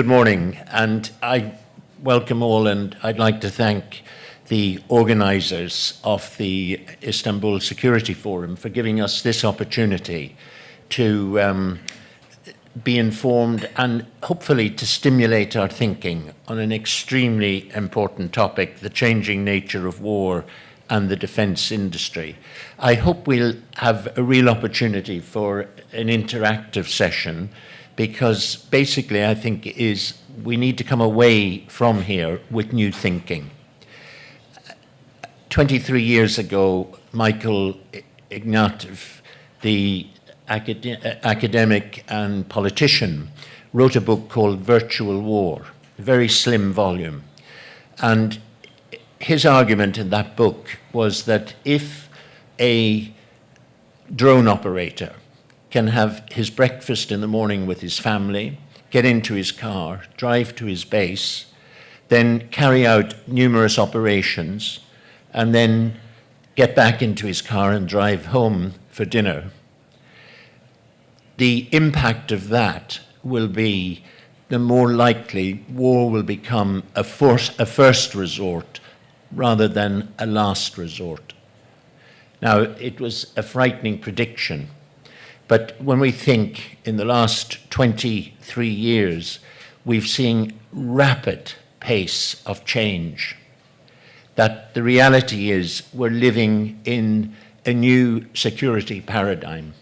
good morning, and I welcome all, and I'd like to thank the organisers of the Istanbul Security Forum for giving us this opportunity to be informed and hopefully to stimulate our thinking on an extremely important topic, the changing nature of war and the defence industry. I hope we'll have a real opportunity for an interactive session, because basically I think we need to come away from here with new thinking. 23 years ago, Michael Ignatieff, the academic and politician, wrote a book called Virtual War, a very slim volume. And his argument in that book was that if a drone operator can have his breakfast in the morning with his family, get into his car, drive to his base, then carry out numerous operations, and then get back into his car and drive home for dinner, the impact of that will be the more likely war will become a first resort rather than a last resort. Now, it was a frightening prediction, but when we think in the last 23 years, we've seen rapid pace of change, that the reality is we're living in a new security paradigm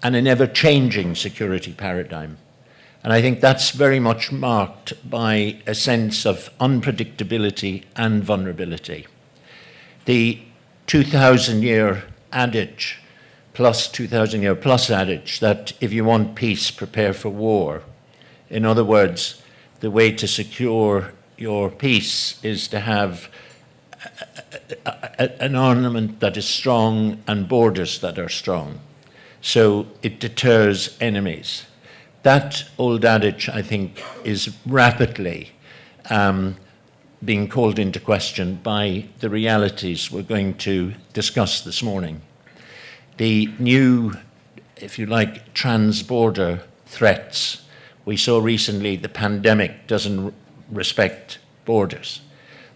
and an ever-changing security paradigm. And I think that's very much marked by a sense of unpredictability and vulnerability. The 2,000-year adage, plus 2,000-year plus adage, that if you want peace, prepare for war. In other words, the way to secure your peace is to have an armament that is strong and borders that are strong, so it deters enemies. That old adage, I think, is rapidly being called into question by the realities we're going to discuss this morning. The new, if you like, trans-border threats. We saw recently the pandemic doesn't respect borders.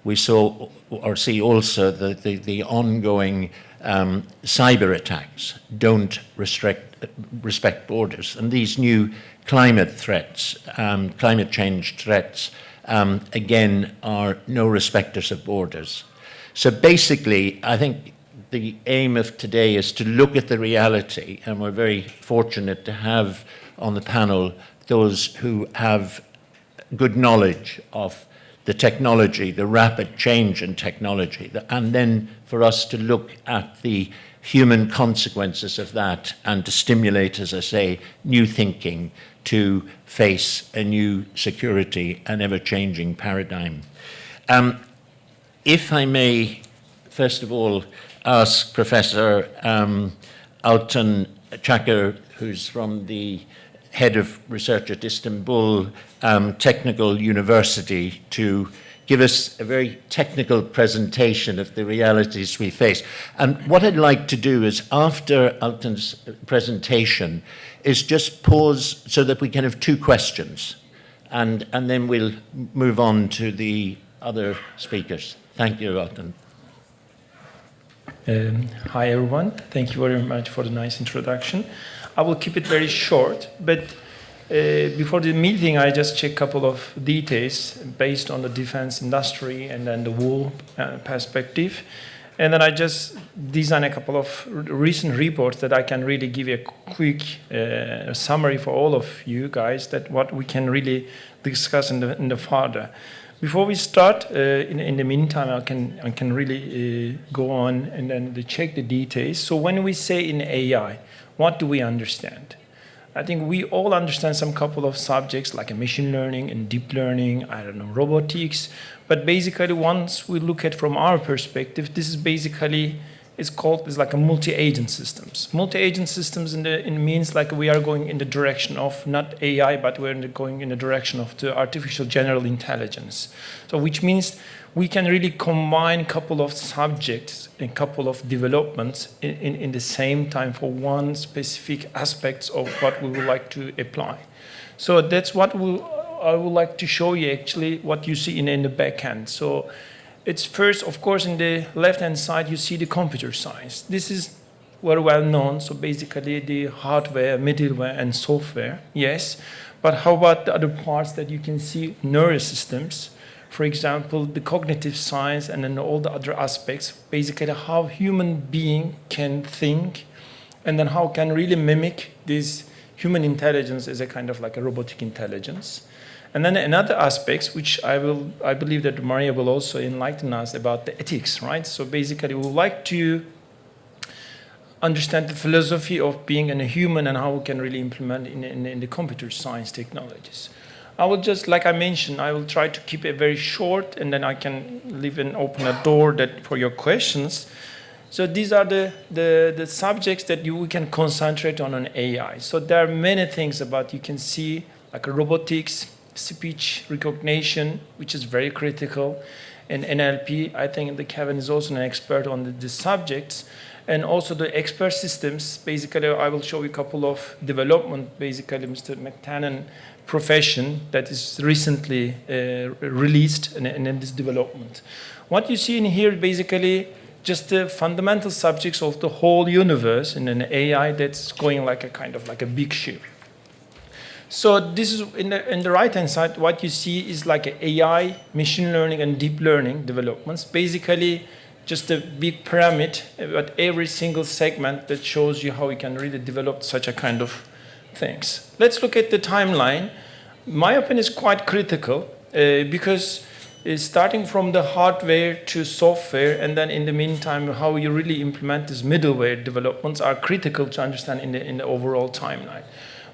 We saw or see also the ongoing cyber attacks don't respect borders. And these new climate threats, climate change threats, again, are no respecters of borders. So basically, I think the aim of today is to look at the reality, and we're very fortunate to have on the panel those who have good knowledge of the technology, the rapid change in technology, and then for us to look at the human consequences of that and to stimulate, as I say, new thinking to face a new security and ever-changing paradigm. If I may, first of all, ask Professor Altan Çakır, who's from the head of research at Istanbul Technical University, to give us a very technical presentation of the realities we face. And what I'd like to do is, after Altan's presentation, is just pause so that we can have two questions, and then we'll move on to the other speakers. Thank you, Altan. Hi, everyone. Thank you very much for the nice introduction. I will keep it very short, but before the meeting, I just checked a couple of details based on the defense industry and then the war perspective. And then I just designed a couple of recent reports that I can really give you a quick summary for all of you guys, that what we can really discuss in the further. Before we start, in the meantime, I can really go on and then check the details. So when we say in AI, what do we understand? I think we all understand some couple of subjects like machine learning and deep learning, I don't know, robotics. But basically, once we look at from our perspective, this is basically, it's like a multi-agent systems. Multi-agent systems means like we are going in the direction of not AI, but we're going in the direction of the artificial general intelligence. So which means we can really combine a couple of subjects and couple of developments in the same time for one specific aspects of what we would like to apply. So that's what I would like to show you actually what you see in the back end. So it's first, of course, in the left-hand side, you see the computer science. This is very well known. So basically the hardware, middleware, and software, yes. But how about the other parts that you can see? Nervous systems, for example, the cognitive science, and then all the other aspects, basically how human being can think, and then how can really mimic this human intelligence as a kind of like a robotic intelligence. And then another aspects, which I believe that Maria will also enlighten us about the ethics, right? So basically we would like to understand the philosophy of being a human and how we can really implement in the computer science technologies. I will just, like I mentioned, I will try to keep it very short, and then I can leave and open a door for your questions. So these are the subjects that we can concentrate on AI. So there are many things about, you can see like robotics, speech recognition, which is very critical, and NLP. I think that Kevin is also an expert on the subjects. And also the expert systems. Basically, I will show you a couple of development, basically Mr. McTernan profession that is recently released in this development. What you see in here, basically, just the fundamental subjects of the whole universe in an AI that's going like a kind of like a big ship. So this is in the right-hand side, what you see is like a AI, machine learning, and deep learning developments. Basically, just a big pyramid, but every single segment that shows you how we can really develop such a kind of things. Let's look at the timeline. My opinion is quite critical because starting from the hardware to software, and then in the meantime, how you really implement these middleware developments are critical to understand in the overall timeline.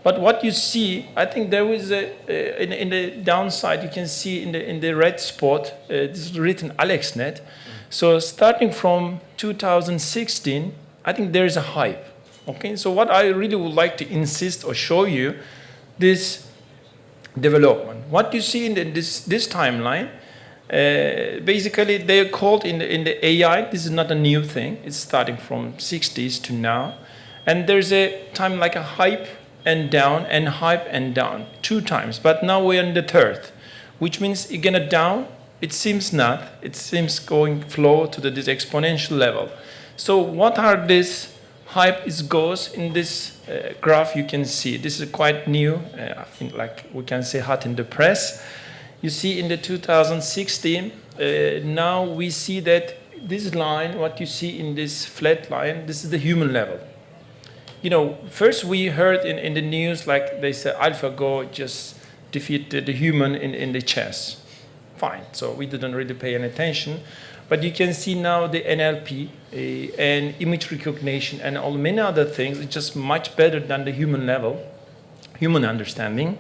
But what you see, I think there was in the downside, you can see in the red spot, this is written AlexNet. So starting from 2016, I think there is a hype. Okay, so what I really would like to insist or show you, this development. What you see in this timeline, basically they're called in the AI. This is not a new thing. It's starting from 60s to now, and there's a time like a hype and down and hype and down 2 times. But now we're in the third, which means you're gonna down. It seems not. It seems going flow to this exponential level. So what are this hype goes in this graph you can see. This is quite new, I think like we can say hot in the press. You see in the 2016, now we see that this line, what you see in this flat line, this is the human level. You know, first we heard in the news, like they said AlphaGo just defeated the human in the chess. Fine, so we didn't really pay any attention. But you can see now the NLP and image recognition and all many other things. It's just much better than the human level, human understanding,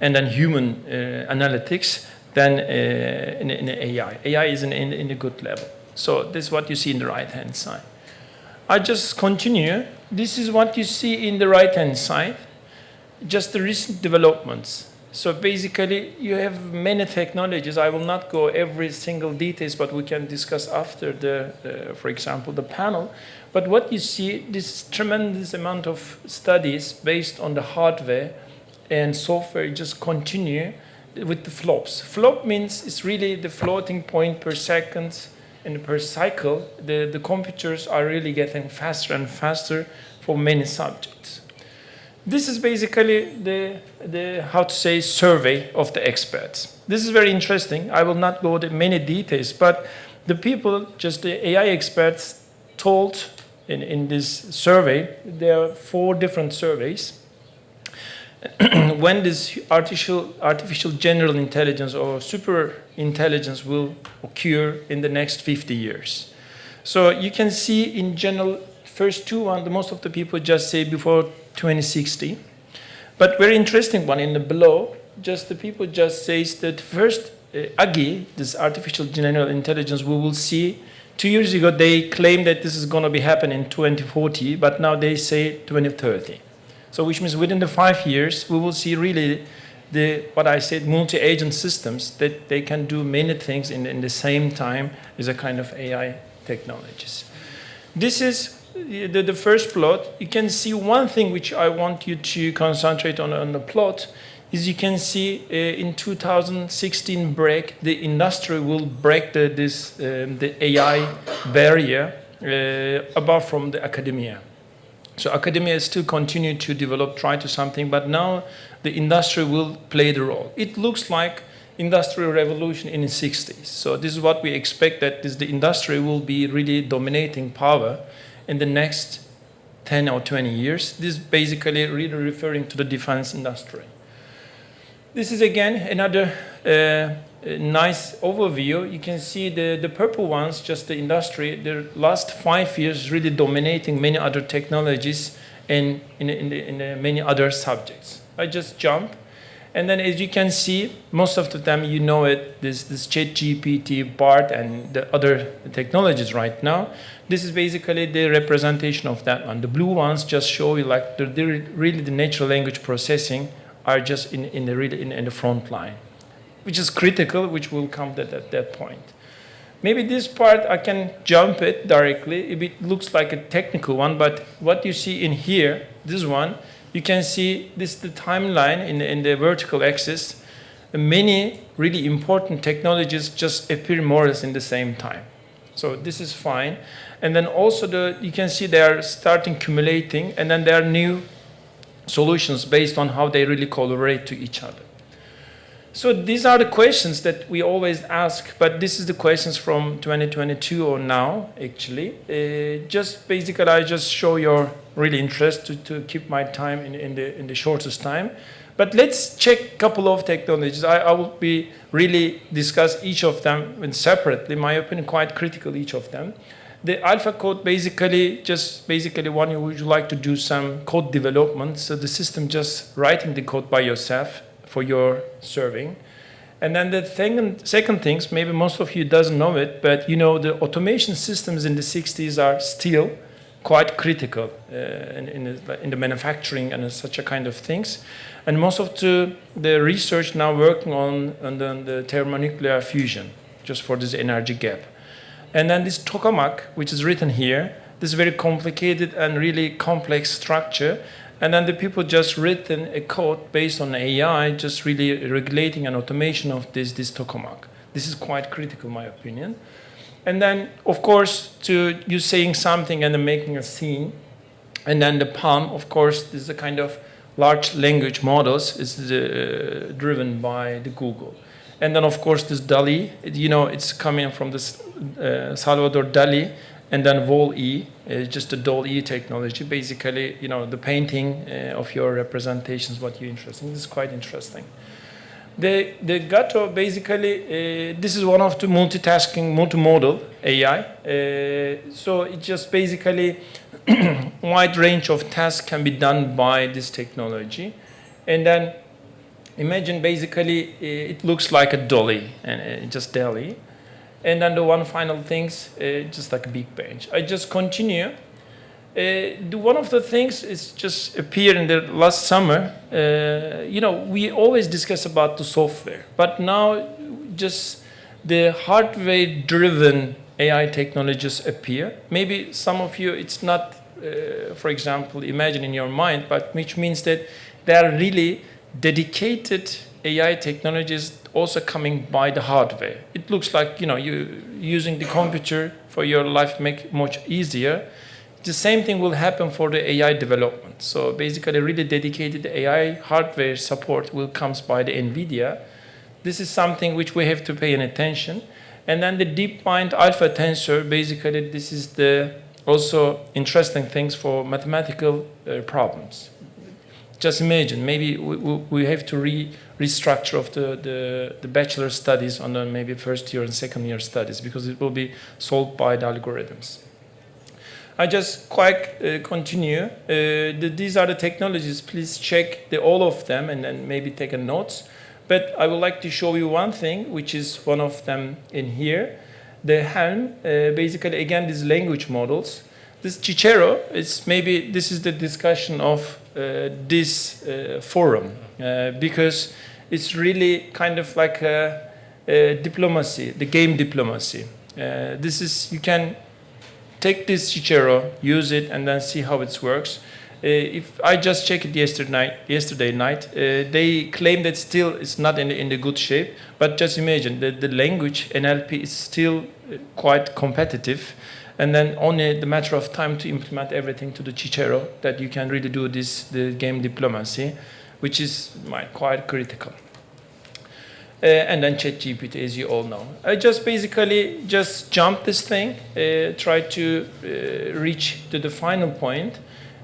and then human analytics than in AI. AI is in a good level. So this is what you see in the right-hand side. I just continue. This is what you see in the right-hand side, just the recent developments. So basically, you have many technologies. I will not go every single details, but we can discuss after for example, the panel. But what you see, this tremendous amount of studies based on the hardware and software just continue with the flops. Flop means it's really the floating point per second and per cycle. The computers are really getting faster and faster for many subjects. This is basically the how to say survey of the experts. This is very interesting. I will not go into many details, but the people, just the AI experts, told in this survey, there are 4 different surveys. When this artificial general intelligence or super intelligence will occur in the next 50 years. So you can see in general, first 2 the most of the people just say before 2060. But very interesting one in the below, just the people just says that first AGI, this artificial general intelligence, we will see. 2 years ago they claimed that this is going to be happening in 2040, but now they say 2030. So which means within the 5 years we will see really what I said, multi-agent systems that they can do many things in the same time as a kind of AI technologies. This is the first plot. You can see one thing which I want you to concentrate on the plot As you can see, in 2016 the industry will break the AI barrier above from the academia. So academia still continue to develop, try to something, but now the industry will play the role. It looks like industrial revolution in the 60s. So this is what we expect, that the industry will be really dominating power in the next 10 or 20 years. This is basically really referring to the defense industry. This is again another nice overview. You can see the purple ones, just the industry, the last 5 years really dominating many other technologies in many other subjects. I just jump. And then as you can see, most of the time you know it, this ChatGPT, BART, and the other technologies right now. This is basically the representation of that one. The blue ones just show you like really the natural language processing are just in the front line, which is critical, which will come at that point. Maybe this part I can jump it directly. It looks like a technical one, but what you see in here, this one, you can see this the timeline in the vertical axis. Many really important technologies just appear more or less in the same time. So this is fine. And then also you can see they are starting accumulating, and then there are new solutions based on how they really collaborate to each other. So these are the questions that we always ask, but this is the questions from 2022 or now, actually. Just basically, I just show your really interest to keep my time in the shortest time. But let's check a couple of technologies. I will be really discuss each of them separately. In my opinion, quite critical, each of them. The alpha code basically when you would like to do some code development, so the system just writing the code by yourself for your serving. And then the second things, maybe most of you doesn't know it, but you know the automation systems in the 60s are still quite critical in the manufacturing and such a kind of things. And most of the research now working on the thermonuclear fusion, just for this energy gap. And then this tokamak, which is written here, this very complicated and really complex structure. And then the people just written a code based on AI, just really regulating and automation of this tokamak. This is quite critical, in my opinion. And then, of course, to you saying something and then making a scene. And then the PALM, of course, this is a kind of large language models is driven by the Google. And then, of course, this DALI, you know, it's coming from this Salvador Dali, and then Wall-E, just the DALL-E technology. Basically, you know, the painting of your representations, what you're interested in. This is quite interesting. The Gato, basically, this is one of the multitasking, multimodal AI. So it just basically wide range of tasks can be done by this technology. And then imagine basically it looks like a dolly, and just dolly. And then the one final things, just like a big bench. I just continue. One of the things is just appeared in the last summer. You know, we always discuss about the software, but now just the hardware-driven AI technologies appear. Maybe some of you, it's not, for example, imagine in your mind, but which means that there are really dedicated AI technologies also coming by the hardware. It looks like, you know, you using the computer for your life make much easier. The same thing will happen for the AI development. So basically really dedicated AI hardware support will comes by the NVIDIA. This is something which we have to pay an attention. And then the DeepMind Alpha Tensor, basically this is the also interesting things for mathematical problems. Just imagine, maybe we have to restructure of the bachelor studies on the maybe first year and second year studies, because it will be solved by the algorithms. I just quite continue. These are the technologies. Please check all of them and then maybe take a notes. But I would like to show you one thing, which is one of them in here. The Helm, basically, again, these language models. This Cicero, maybe this is the discussion of this forum, because it's really kind of like a diplomacy, the game diplomacy. You can take this Cicero, use it, and then see how it works. If I just checked it yesterday night, they claim that still it's not in the good shape. But just imagine that the language NLP is still quite competitive, and then only the matter of time to implement everything to the Cicero that you can really do the game diplomacy, which is quite critical. And then ChatGPT, as you all know. I just basically jumped this thing, try to reach to the final point.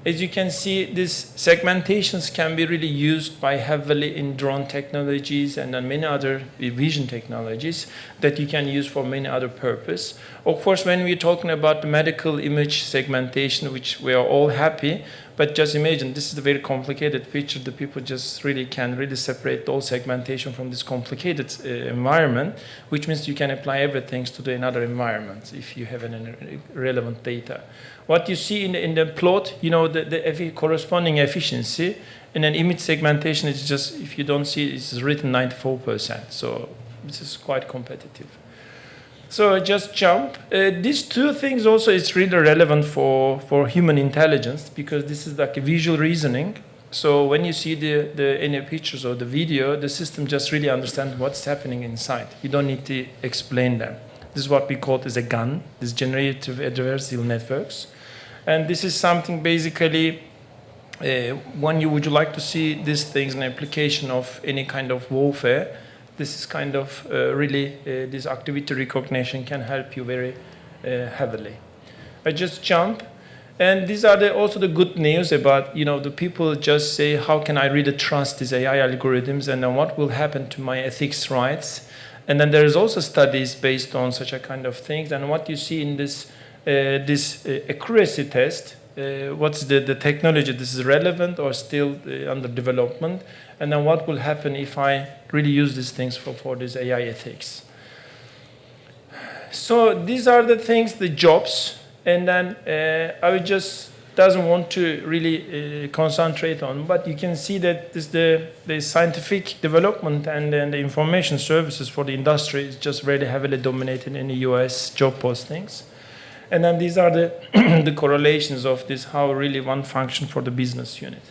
As you can see, these segmentations can be really used by heavily in drone technologies and then many other vision technologies that you can use for many other purposes. Of course, when we're talking about the medical image segmentation, which we are all happy, but just imagine this is a very complicated picture. The people just really can separate all segmentation from this complicated environment, which means you can apply everything to another environment if you have any relevant data. What you see in the plot, the corresponding efficiency in an image segmentation is just, if you don't see it, it's written 94%. So this is quite competitive. So just jump. These two things also is really relevant for human intelligence, because this is like a visual reasoning. So when you see any pictures or the video, the system just really understands what's happening inside. You don't need to explain them. This is what we call as a GAN, this generative adversarial networks. And this is something basically, when you would like to see these things in application of any kind of warfare, this is kind of really, this activity recognition can help you very heavily. I just jump. And these are also the good news about, the people just say, how can I really trust these AI algorithms, and then what will happen to my ethics rights? And then there is also studies based on such a kind of things. And what you see in this accuracy test, what's the technology, this is relevant or still under development, and then what will happen if I really use these things for this AI ethics. So these are the things, the jobs, and then I would just doesn't want to really concentrate on, but you can see that this, the scientific development and then the information services for the industry is just really heavily dominated in the US job postings. And then these are the, the correlations of this, how really one function for the business unit.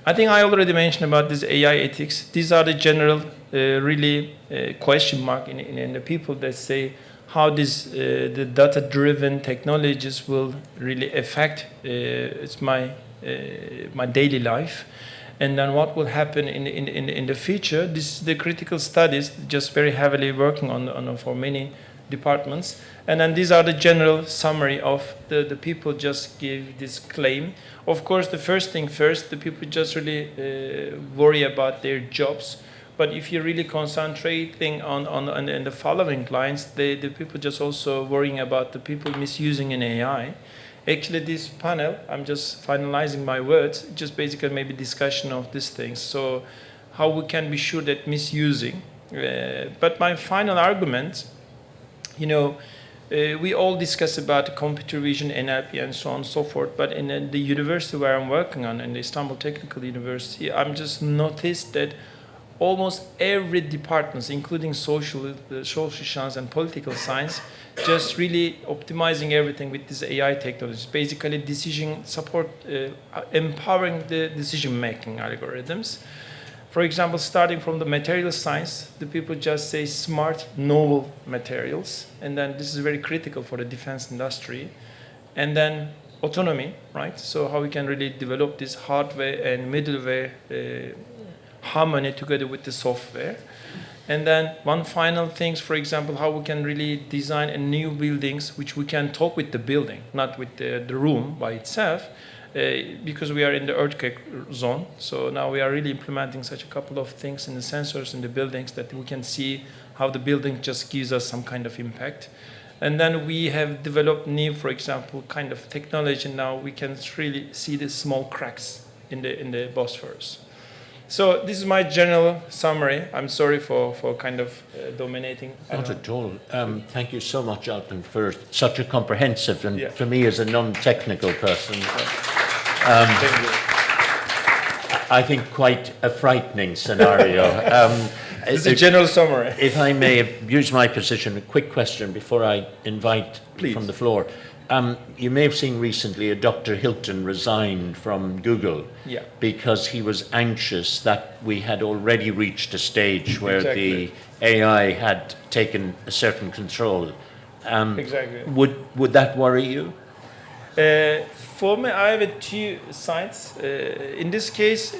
I think I already mentioned about this AI ethics. These are the general really question mark in the people that say how this, the data-driven technologies will really affect my daily life. And then what will happen in the future. This is the critical studies just very heavily working on for many departments. And then these are the general summary of the people just give this claim. Of course, the first thing first, the people just really worry about their jobs. But if you're really concentrating on the following lines, the people just also worrying about the people misusing an AI. Actually, this panel, I'm just finalizing my words, just basically maybe discussion of these things. So how we can be sure that misusing. But my final argument, we all discuss about computer vision, NLP, and so on and so forth. But in the university where I'm working on, in the Istanbul Technical University, I'm just noticed that almost every department, including social science and political science, just really optimizing everything with this AI technologies. Basically, decision support, empowering the decision-making algorithms. For example, starting from the material science, the people just say smart, novel materials. And then this is very critical for the defense industry. And then autonomy, right? So how we can really develop this hardware and middleware harmony together with the software. And then one final thing, for example, how we can really design a new buildings which we can talk with the building, not with the room by itself, because we are in the earthquake zone. So now we are really implementing such a couple of things in the sensors in the buildings that we can see how the building just gives us some kind of impact. And then we have developed new, for example, kind of technology. Now we can really see the small cracks in the Bosphorus. So this is my general summary. I'm sorry for kind of dominating. Not at all. Thank you so much, Altan, for such a comprehensive, and for me as a non-technical person, I think quite a frightening scenario. It's a general summary. If I may use my position, a quick question before I invite from the floor. You may have seen recently a Dr. Hilton resigned from Google because he was anxious that we had already reached a stage where the AI had taken a certain control. Would that worry you? For me, I have two sides. In this case,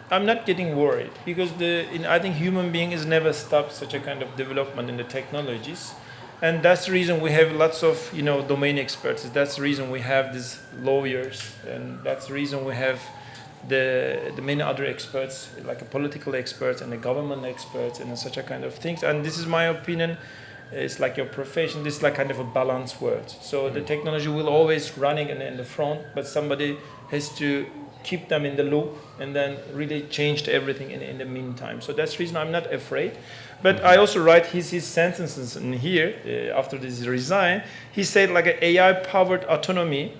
I'm not getting worried because I think human being has never stopped such a kind of development in the technologies. And that's the reason we have lots of, domain experts. That's the reason we have these lawyers, and that's the reason we have the many other experts, like a political experts and the government experts, and such a kind of things. And this is my opinion. It's like your profession. This is like kind of a balanced world. So the technology will always running in the front, but somebody has to keep them in the loop and then really change everything in the meantime. So that's the reason I'm not afraid. But I also write his sentences in here after this resign. He said like an AI-powered autonomy.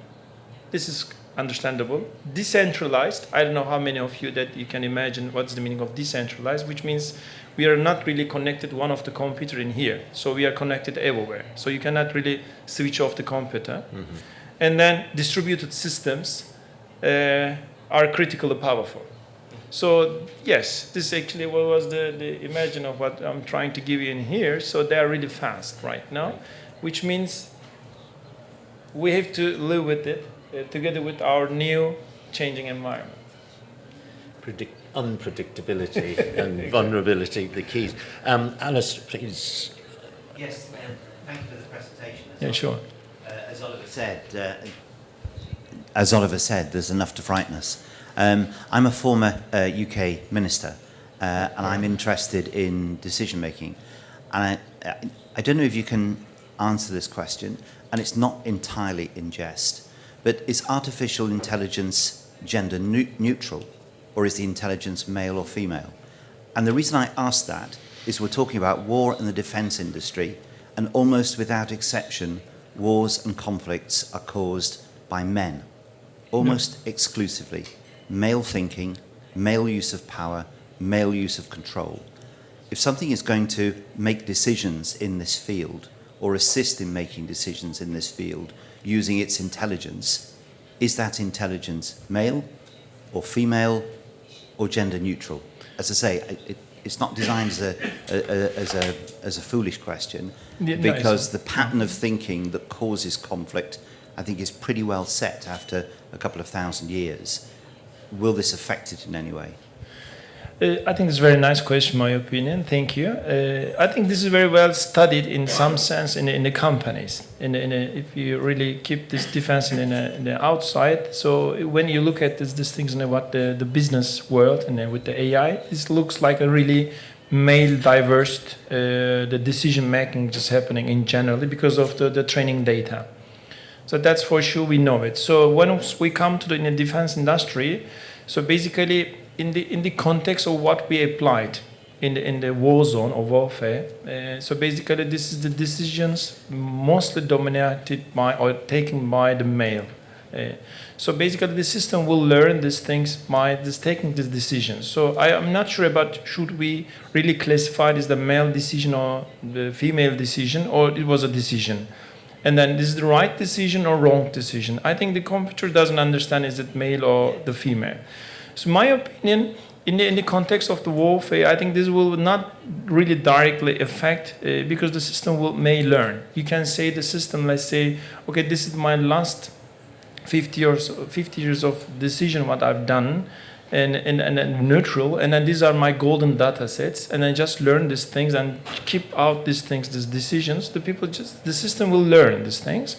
This is understandable. Decentralized. I don't know how many of you that you can imagine what's the meaning of decentralized, which means we are not really connected one of the computer in here. So we are connected everywhere. So you cannot really switch off the computer. Mm-hmm. And then distributed systems are critically powerful. So yes, this actually was the imagine of what I'm trying to give you in here. So they are really fast right now, which means we have to live with it together with our new changing environment. Unpredictability and vulnerability, the keys. Alice, please. Yes, thank you for the presentation. Sure. As Oliver said, there's enough to frighten us. I'm a former UK minister, and I'm interested in decision making. And I don't know if you can answer this question, and it's not entirely in jest, but is artificial intelligence gender neutral, or is the intelligence male or female? And the reason I ask that is we're talking about war and the defence industry, and almost without exception, wars and conflicts are caused by men, almost exclusively. Male thinking, male use of power, male use of control. If something is going to make decisions in this field or assist in making decisions in this field using its intelligence, is that intelligence male or female or gender neutral? As I say, it's not designed as a foolish question because the pattern of thinking that causes conflict, I think, is pretty well set after a couple of thousand years. Will this affect it in any way? I think it's a very nice question, my opinion. Thank you. I think this is very well studied in some sense in the companies. If you really keep this defense in the outside, so when you look at these things in what the business world and then with the AI, this looks like a really male diverse the decision making just happening in generally because of the training data. So that's for sure, we know it. So once we come to the defense industry, so basically in the context of what we applied in the war zone or warfare, so basically this is the decisions mostly dominated by or taken by the male. So basically the system will learn these things by taking these decisions. So I am not sure about should we really classify this the male decision or the female decision, or it was a decision. And then this is the right decision or wrong decision. I think the computer doesn't understand is it male or the female. So my opinion, in the context of the warfare, I think this will not really directly affect because the system may learn. You can say the system, let's say, okay, this is my last 50 years of decision what I've done, and neutral, and then these are my golden data sets, and I just learn these things and keep out these things, these decisions. The system will learn these things,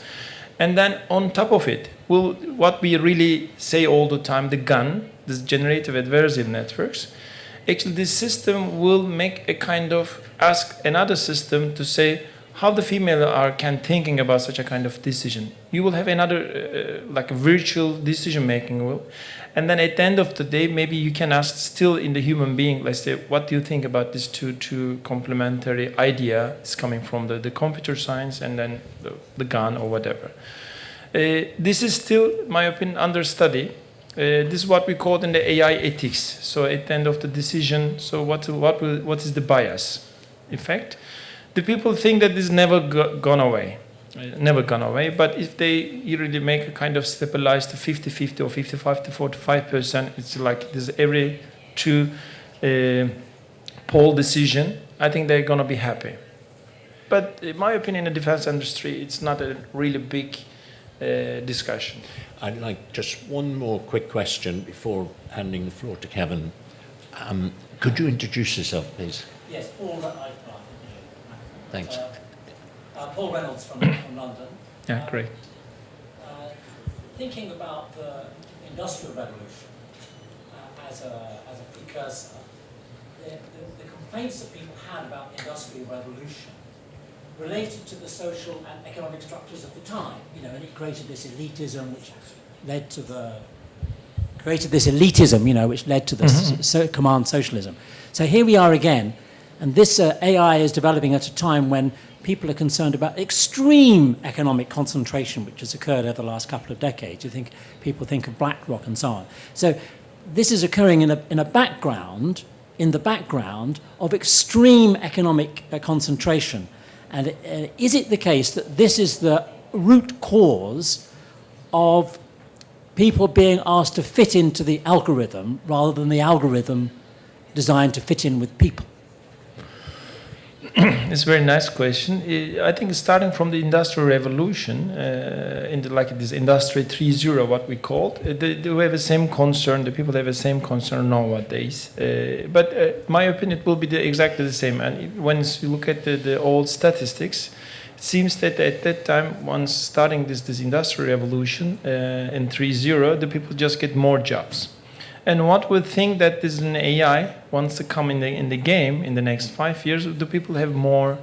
and then on top of it, what we really say all the time, the GAN, this generative adversarial networks, actually this system will make a kind of ask another system to say how the female can thinking about such a kind of decision. You will have another like a virtual decision making will. And then at the end of the day, maybe you can ask still in the human being, let's say, what do you think about these two complementary ideas coming from the computer science and then the gun or whatever. This is still, my opinion, under study. This is what we call in the AI ethics. So at the end of the decision, so what is the bias effect? The people think that this never gone away. never gone away. But if they really make a kind of stabilized 50-50 or 55-45%, it's like this every two poll decision, I think they're going to be happy. But in my opinion, in the defense industry, it's not a really big discussion. I'd like just one more quick question before handing the floor to Kevin. Could you introduce yourself, please? Yes, Paul. Thanks. Paul Reynolds from London. Yeah, great. Thinking about the Industrial Revolution as a precursor, the complaints that people had about the Industrial Revolution related to the social and economic structures of the time, and it created this elitism which led to the command socialism. So here we are again, and this AI is developing at a time when people are concerned about extreme economic concentration, which has occurred over the last couple of decades. People think of BlackRock and so on. So this is occurring in the background of extreme economic concentration. And is it the case that this is the root cause of people being asked to fit into the algorithm rather than the algorithm designed to fit in with people? It's a very nice question. I think starting from the Industrial Revolution, like this Industry 3.0, what we called, they have the same concern, the people have the same concern nowadays. But my opinion, it will be exactly the same. And once you look at the old statistics, it seems that at that time, once starting this Industrial Revolution in 3.0, the people just get more jobs. And what we think that this is an AI wants to come in the game in the next 5 years, the people have more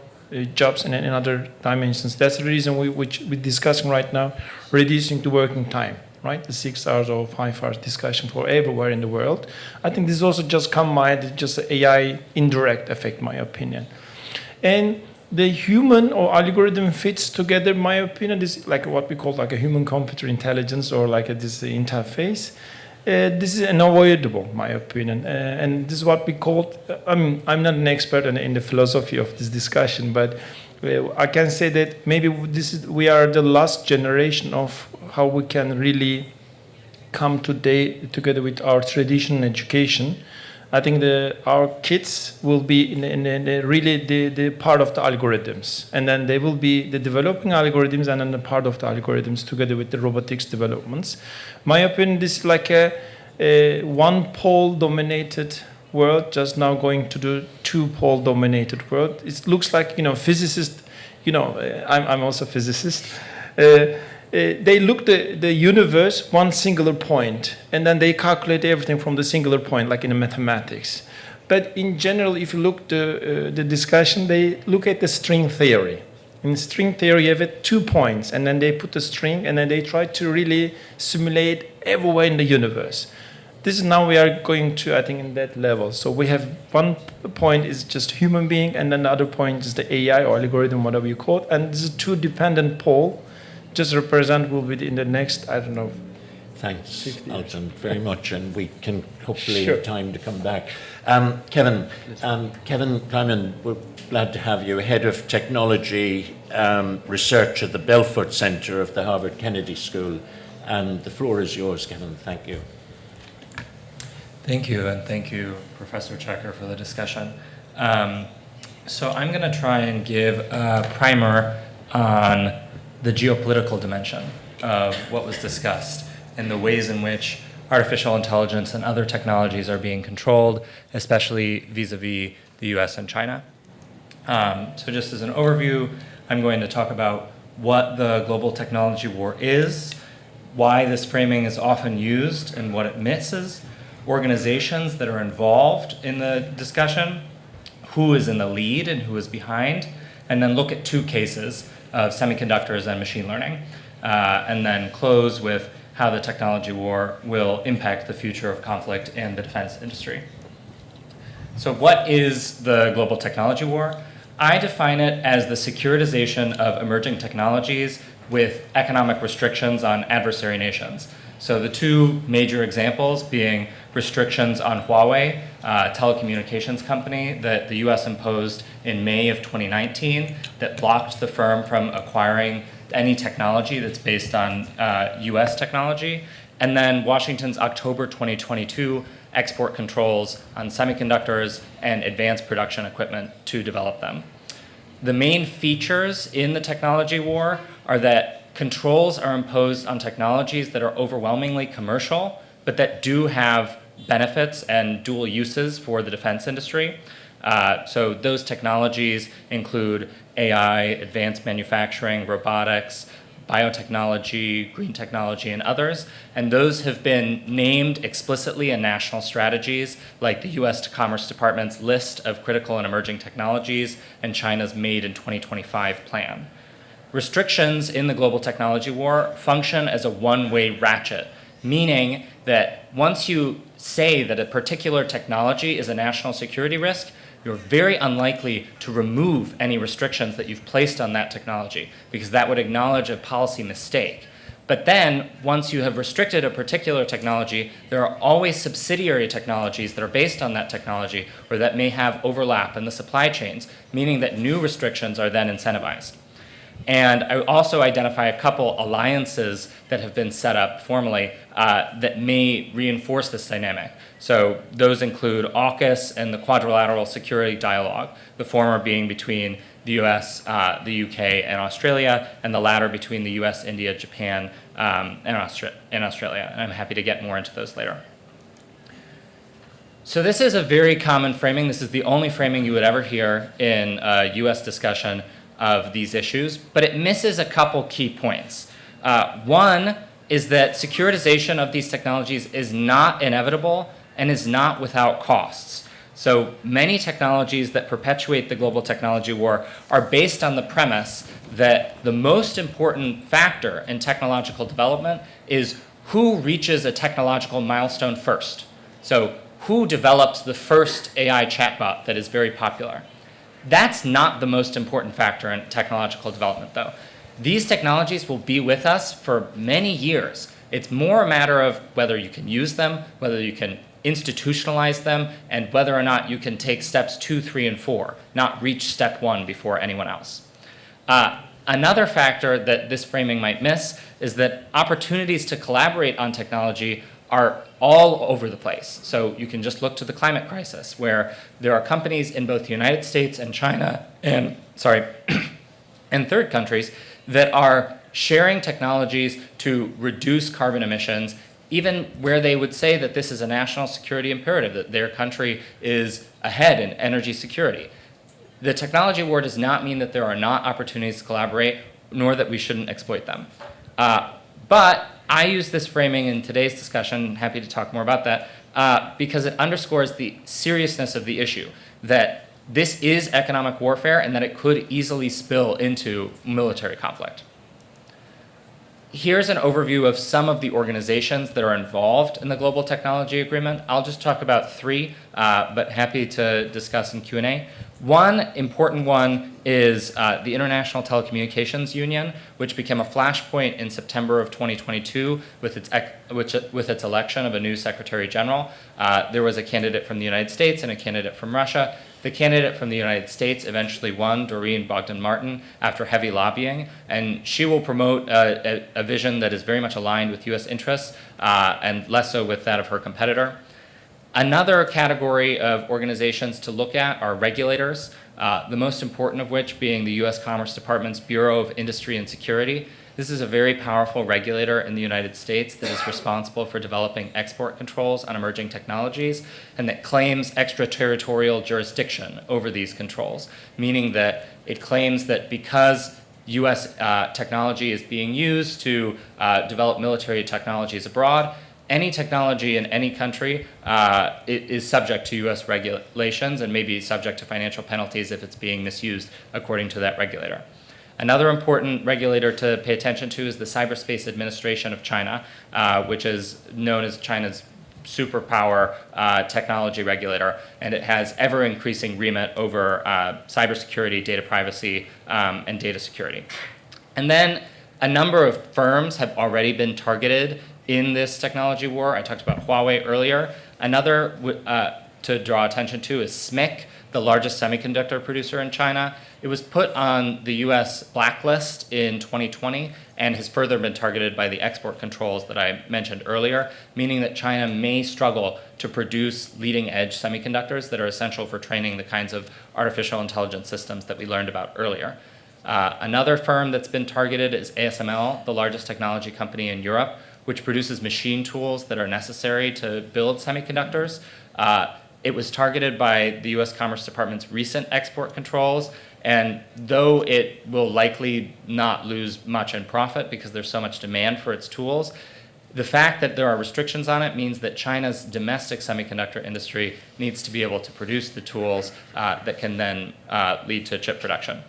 jobs in other dimensions. That's the reason which we're discussing right now, reducing the working time, right? The 6 hours or 5 hours discussion for everywhere in the world. I think this also just come by just AI indirect effect, my opinion. And the human or algorithm fits together, my opinion, is like what we call like a human-computer intelligence or like this interface. This is unavoidable, my opinion, and this is what we call. I'm not an expert in the philosophy of this discussion, but I can say that maybe we are the last generation of how we can really come together with our traditional education. I think our kids will be really the part of the algorithms, and then they will be the developing algorithms and then the part of the algorithms together with the robotics developments. My opinion, this is like a one-pole dominated world just now going to the two-pole dominated world. It looks like, physicists, I'm also a physicist. They look at the universe one singular point, and then they calculate everything from the singular point, like in the mathematics. But in general, if you look at the discussion, they look at the string theory. In string theory, you have 2 points, and then they put the string, and then they try to really simulate everywhere in the universe. This is now we are going to, I think, in that level. So we have one point is just human being, and then the other point is the AI or algorithm, whatever you call it. And this is 2 dependent pole. Just represent will be in the next, I don't know. Thanks, Altan, very much, and we can hopefully Sure. have time to come back. Kevin Klyman, we're glad to have you, Head of Technology Research at the Belfer Center of the Harvard Kennedy School. And the floor is yours, Kevin. Thank you. Thank you, and thank you, Professor Çakır, for the discussion. So I'm going to try and give a primer on the geopolitical dimension of what was discussed and the ways in which artificial intelligence and other technologies are being controlled, especially vis-a-vis the US and China. So just as an overview, I'm going to talk about what the global technology war is, why this framing is often used and what it misses, organizations that are involved in the discussion, who is in the lead and who is behind, and then look at 2 cases of semiconductors and machine learning, and then close with how the technology war will impact the future of conflict in the defense industry. So what is the global technology war? I define it as the securitization of emerging technologies with economic restrictions on adversary nations. So the two major examples being restrictions on Huawei, a telecommunications company that the US imposed in May of 2019 that blocked the firm from acquiring any technology that's based on US technology. And then Washington's October 2022 export controls on semiconductors and advanced production equipment to develop them. The main features in the technology war are that controls are imposed on technologies that are overwhelmingly commercial, but that do have benefits and dual uses for the defense industry. So those technologies include AI, advanced manufacturing, robotics, biotechnology, green technology, and others. And those have been named explicitly in national strategies, like the US Commerce Department's list of critical and emerging technologies and China's Made in 2025 plan. Restrictions in the global technology war function as a one-way ratchet, meaning that once you say that a particular technology is a national security risk, you're very unlikely to remove any restrictions that you've placed on that technology, because that would acknowledge a policy mistake. But then, once you have restricted a particular technology, there are always subsidiary technologies that are based on that technology or that may have overlap in the supply chains, meaning that new restrictions are then incentivized. And I also identify a couple alliances that have been set up formally that may reinforce this dynamic. So those include AUKUS and the Quadrilateral Security Dialogue, the former being between the US, the UK, and Australia, and the latter between the US, India, Japan, and Australia. And I'm happy to get more into those later. So this is a very common framing. This is the only framing you would ever hear in a US discussion of these issues, but it misses a couple key points. One is that securitization of these technologies is not inevitable and is not without costs. So many technologies that perpetuate the global technology war are based on the premise that the most important factor in technological development is who reaches a technological milestone first. So who develops the first AI chatbot that is very popular. That's not the most important factor in technological development, though. These technologies will be with us for many years. It's more a matter of whether you can use them, whether you can institutionalize them, and whether or not you can take steps 2, 3, and 4, not reach step 1 before anyone else. Another factor that this framing might miss is that opportunities to collaborate on technology are all over the place. So you can just look to the climate crisis, where there are companies in both the United States and China and third countries that are sharing technologies to reduce carbon emissions, even where they would say that this is a national security imperative, that their country is ahead in energy security. The technology war does not mean that there are not opportunities to collaborate, nor that we shouldn't exploit them. But I use this framing in today's discussion, happy to talk more about that, because it underscores the seriousness of the issue, that this is economic warfare and that it could easily spill into military conflict. Here's an overview of some of the organizations that are involved in the Global Technology Agreement. I'll just talk about 3, but happy to discuss in Q&A. One important one is the International Telecommunications Union, which became a flashpoint in September of 2022 with its election of a new Secretary General. There was a candidate from the United States and a candidate from Russia. The candidate from the United States eventually won, Doreen Bogdan-Martin, after heavy lobbying, and she will promote a vision that is very much aligned with U.S. interests and less so with that of her competitor. Another category of organizations to look at are regulators, the most important of which being the U.S. Commerce Department's Bureau of Industry and Security. This is a very powerful regulator in the United States that is responsible for developing export controls on emerging technologies and that claims extraterritorial jurisdiction over these controls, meaning that it claims that because U.S. technology is being used to develop military technologies abroad, any technology in any country is subject to U.S. regulations and may be subject to financial penalties if it's being misused according to that regulator. Another important regulator to pay attention to is the Cyberspace Administration of China, which is known as China's superpower technology regulator, and it has ever-increasing remit over cybersecurity, data privacy, and data security. And then a number of firms have already been targeted in this technology war. I talked about Huawei earlier. Another to draw attention to is SMIC, the largest semiconductor producer in China. It was put on the US blacklist in 2020 and has further been targeted by the export controls that I mentioned earlier, meaning that China may struggle to produce leading edge semiconductors that are essential for training the kinds of artificial intelligence systems that we learned about earlier. Another firm that's been targeted is ASML, the largest technology company in Europe, which produces machine tools that are necessary to build semiconductors. It was targeted by the US Commerce Department's recent export controls, and though it will likely not lose much in profit because there's so much demand for its tools, the fact that there are restrictions on it means that China's domestic semiconductor industry needs to be able to produce the tools that can then lead to chip production.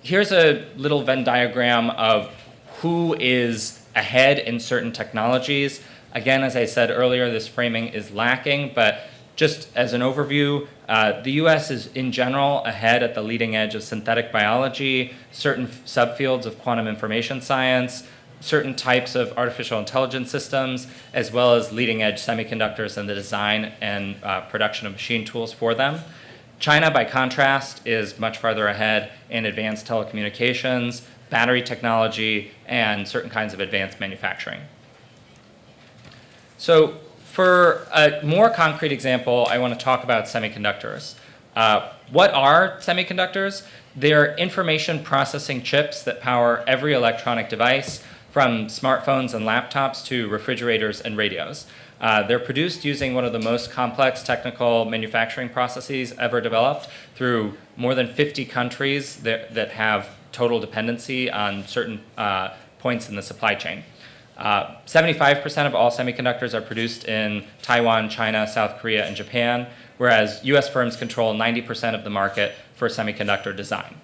Here's a little Venn diagram of who is ahead in certain technologies. Again, as I said earlier, this framing is lacking, but just as an overview, the US is in general ahead at the leading edge of synthetic biology, certain subfields of quantum information science, certain types of artificial intelligence systems, as well as leading edge semiconductors and the design and production of machine tools for them. China, by contrast, is much farther ahead in advanced telecommunications, battery technology, and certain kinds of advanced manufacturing. So for a more concrete example, I want to talk about semiconductors. What are semiconductors? They're information processing chips that power every electronic device, from smartphones and laptops to refrigerators and radios. They're produced using one of the most complex technical manufacturing processes ever developed through more than 50 countries that have total dependency on certain points in the supply chain. 75% of all semiconductors are produced in Taiwan, China, South Korea, and Japan, whereas US firms control 90% of the market for semiconductor design.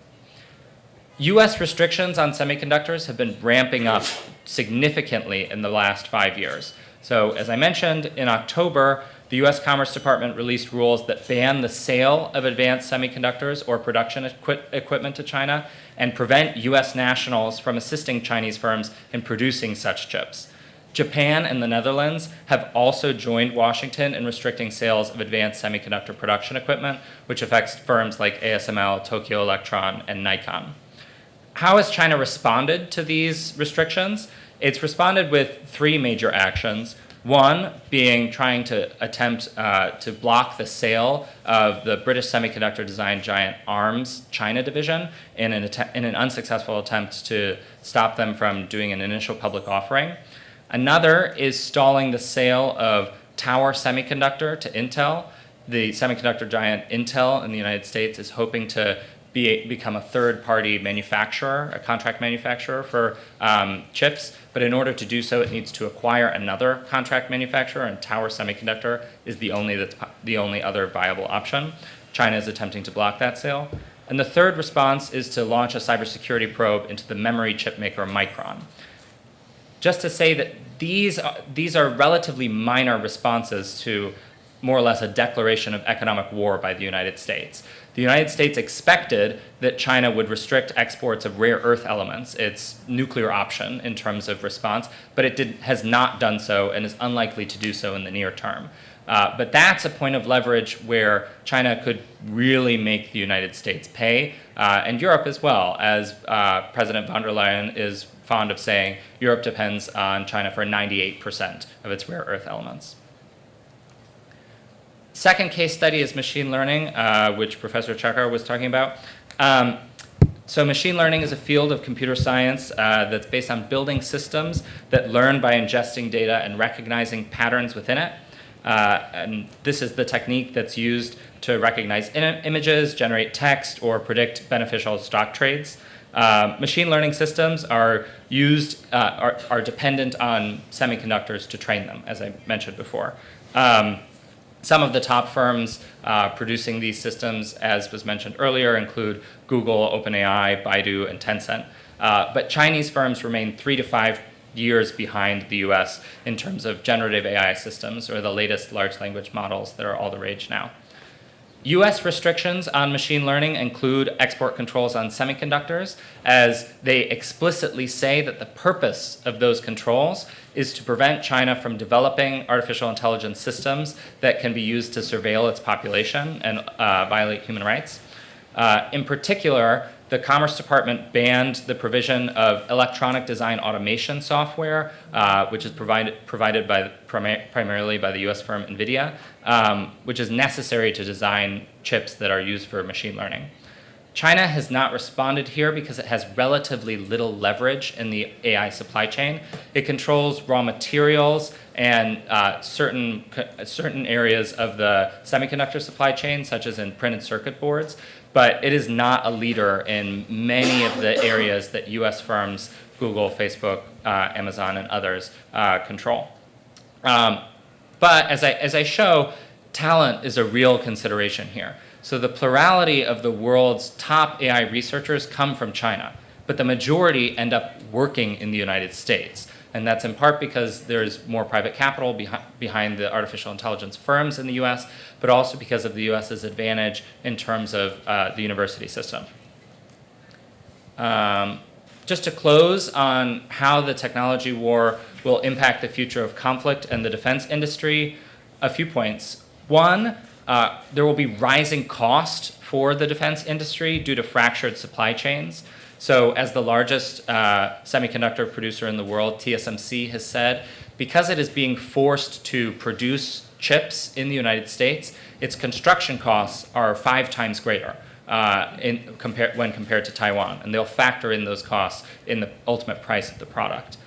US restrictions on semiconductors have been ramping up significantly in the last 5 years. So as I mentioned, in October, the US Commerce Department released rules that ban the sale of advanced semiconductors or production equipment to China and prevent US nationals from assisting Chinese firms in producing such chips. Japan and the Netherlands have also joined Washington in restricting sales of advanced semiconductor production equipment, which affects firms like ASML, Tokyo Electron, and Nikon. How has China responded to these restrictions? It's responded with three major actions. One being trying to attempt to block the sale of the British semiconductor design giant ARM's China division in an unsuccessful attempt to stop them from doing an initial public offering. Another is stalling the sale of Tower Semiconductor to Intel. The semiconductor giant Intel in the United States is hoping to become a third-party manufacturer, a contract manufacturer for chips, but in order to do so, it needs to acquire another contract manufacturer, and Tower Semiconductor is the only other viable option. China is attempting to block that sale. And the third response is to launch a cybersecurity probe into the memory chip maker Micron. Just to say that these are relatively minor responses to more or less a declaration of economic war by the United States. The United States expected that China would restrict exports of rare earth elements, its nuclear option in terms of response, but it has not done so and is unlikely to do so in the near term. But that's a point of leverage where China could really make the United States pay, and Europe as well. As President von der Leyen is fond of saying, Europe depends on China for 98% of its rare earth elements. Second case study is machine learning, which Professor Çakır was talking about. So machine learning is a field of computer science that's based on building systems that learn by ingesting data and recognizing patterns within it. And this is the technique that's used to recognize images, generate text, or predict beneficial stock trades. Machine learning systems are dependent on semiconductors to train them, as I mentioned before. Some of the top firms producing these systems, as was mentioned earlier, include Google, OpenAI, Baidu, and Tencent. But Chinese firms remain 3 to 5 years behind the US in terms of generative AI systems, or the latest large language models that are all the rage now. US restrictions on machine learning include export controls on semiconductors, as they explicitly say that the purpose of those controls is to prevent China from developing artificial intelligence systems that can be used to surveil its population and violate human rights. In particular, the Commerce Department banned the provision of electronic design automation software, which is provided by, primarily by the US firm NVIDIA, which is necessary to design chips that are used for machine learning. China has not responded here because it has relatively little leverage in the AI supply chain. It controls raw materials and certain areas of the semiconductor supply chain, such as in printed circuit boards, but it is not a leader in many of the areas that US firms, Google, Facebook, Amazon, and others control. But as I show, talent is a real consideration here. So the plurality of the world's top AI researchers come from China, but the majority end up working in the United States. And that's in part because there's more private capital behind the artificial intelligence firms in the US, but also because of the US's advantage in terms of the university system. Just to close on how the technology war will impact the future of conflict and the defense industry, a few points. One, there will be rising cost for the defense industry due to fractured supply chains. So as the largest semiconductor producer in the world, TSMC has said, because it is being forced to produce chips in the United States, its construction costs are 5 times greater when compared to Taiwan. And they'll factor in those costs in the ultimate price of the product.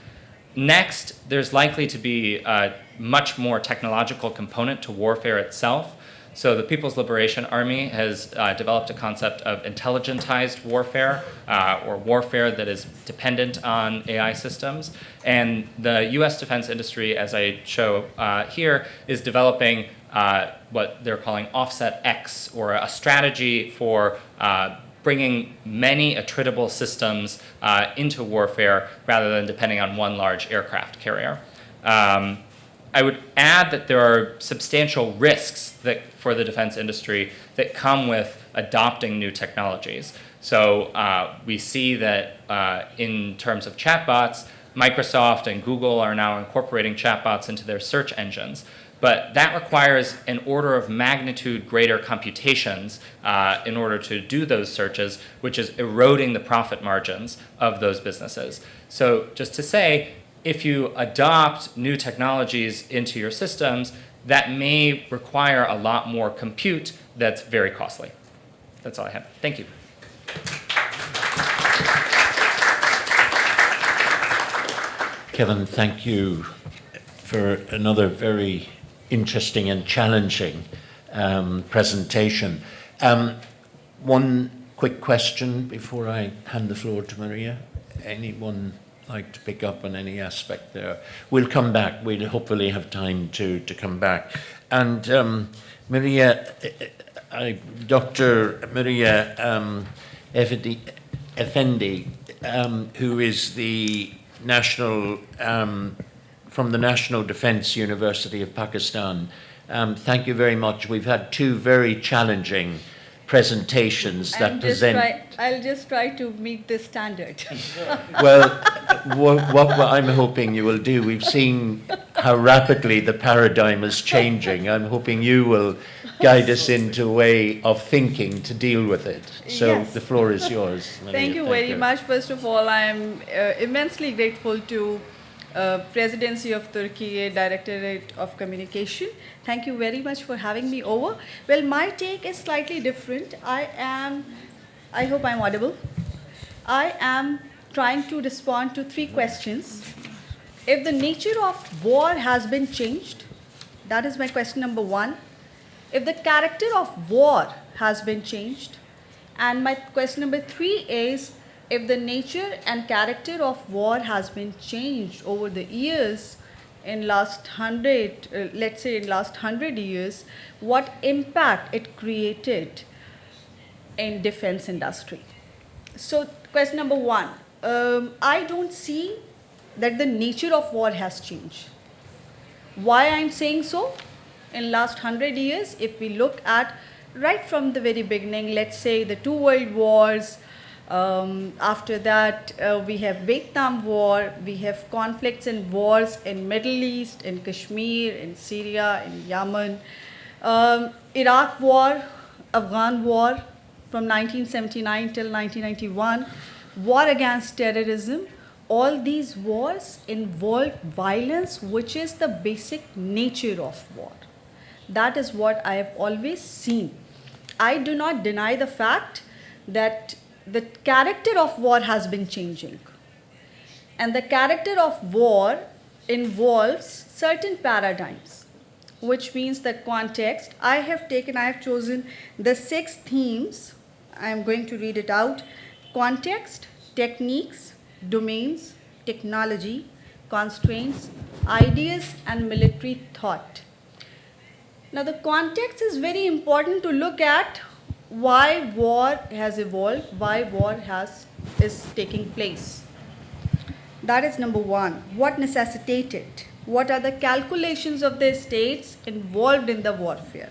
Next, there's likely to be a much more technological component to warfare itself. So the People's Liberation Army has developed a concept of intelligentized warfare, or warfare that is dependent on AI systems. And the US defense industry, as I show here, is developing what they're calling Offset X, or a strategy for bringing many attritable systems into warfare rather than depending on one large aircraft carrier. I would add that there are substantial risks for the defense industry that come with adopting new technologies. So we see that in terms of chatbots, Microsoft and Google are now incorporating chatbots into their search engines. But that requires an order of magnitude greater computations in order to do those searches, which is eroding the profit margins of those businesses. So just to say, if you adopt new technologies into your systems, that may require a lot more compute that's very costly. That's all I have. Thank you. Kevin, thank you for another very interesting and challenging presentation. One quick question before I hand the floor to Maria. Anyone like to pick up on any aspect there? We'll come back. We'll hopefully have time to come back. And Maria, Dr. Maria Effendi, who is the from the National Defense University of Pakistan. Thank you very much. We've had 2 very challenging presentations that present... I'll just try to meet this standard. Well, what I'm hoping you will do, we've seen how rapidly the paradigm is changing. I'm hoping you will guide us into a way of thinking to deal with it. So yes. The floor is yours. Maria. Thank you very much. First of all, I'm immensely grateful to Presidency of Turkey, Directorate of Communication. Thank you very much for having me over. Well, my take is slightly different. I hope I'm audible. I am trying to respond to 3 questions. If the nature of war has been changed, that is my question number 1. If the character of war has been changed, and my question number 3 is, if the nature and character of war has been changed over the years, in last 100, let's say in last 100 years, what impact it created in defense industry? So question number 1, I don't see that the nature of war has changed. Why I'm saying so? In last 100 years, if we look at right from the very beginning, let's say the two world wars, after that we have Vietnam War, we have conflicts and wars in Middle East, in Kashmir, in Syria, in Yemen, Iraq War, Afghan War from 1979 till 1991, war against terrorism. All these wars involve violence, which is the basic nature of war. That is what I have always seen. I do not deny the fact that the character of war has been changing. And the character of war involves certain paradigms, which means the context. I have chosen the 6 themes. I am going to read it out. Context, techniques, domains, technology, constraints, ideas, and military thought. Now, the context is very important to look at why war has evolved, why war is taking place. That is number 1. What necessitated? What are the calculations of the states involved in the warfare?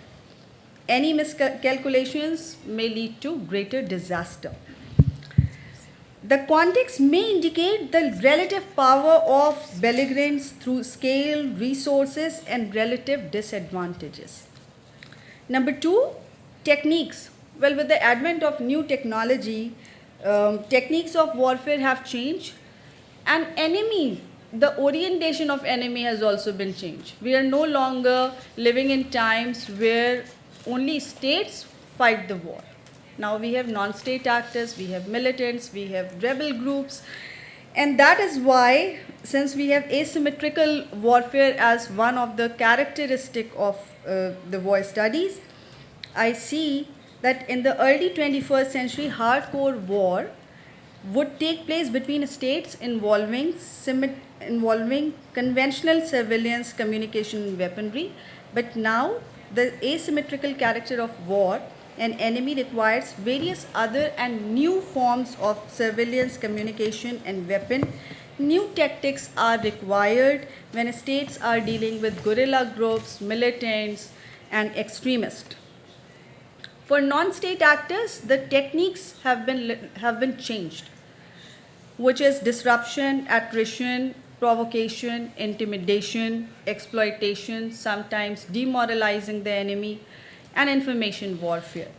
Any miscalculations may lead to greater disaster. The context may indicate the relative power of belligerents through scale, resources, and relative disadvantages. Number 2, techniques. Well, with the advent of new technology, techniques of warfare have changed, and the orientation of enemy has also been changed. We are no longer living in times where only states fight the war. Now we have non-state actors, we have militants, we have rebel groups, and that is why, since we have asymmetrical warfare as one of the characteristics of the war studies, I see that in the early 21st century, hardcore war would take place between states involving conventional surveillance, communication, and weaponry. But now, the asymmetrical character of war, an enemy requires various other and new forms of surveillance, communication, and weapon. New tactics are required when states are dealing with guerrilla groups, militants, and extremists. For non-state actors, the techniques have been changed, which is disruption, attrition, provocation, intimidation, exploitation, sometimes demoralizing the enemy, and information warfare.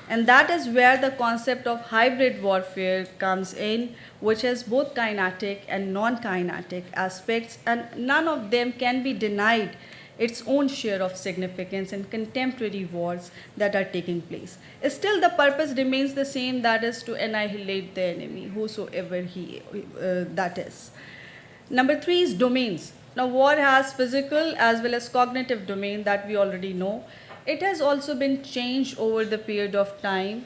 And that is where the concept of hybrid warfare comes in, which has both kinetic and non-kinetic aspects, and none of them can be denied its own share of significance in contemporary wars that are taking place. Still, the purpose remains the same, that is to annihilate the enemy, whosoever that is. Number 3 is domains. Now, war has physical as well as cognitive domain that we already know. It has also been changed over the period of time.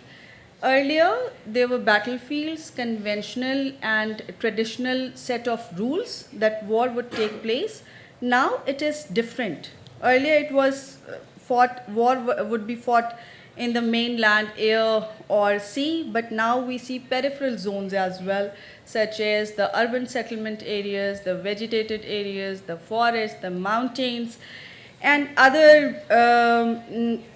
Earlier, there were battlefields, conventional and traditional set of rules that war would take place. Now it is different. Earlier it was war would be fought in the mainland, air or sea, but now we see peripheral zones as well, such as the urban settlement areas, the vegetated areas, the forests, the mountains, and other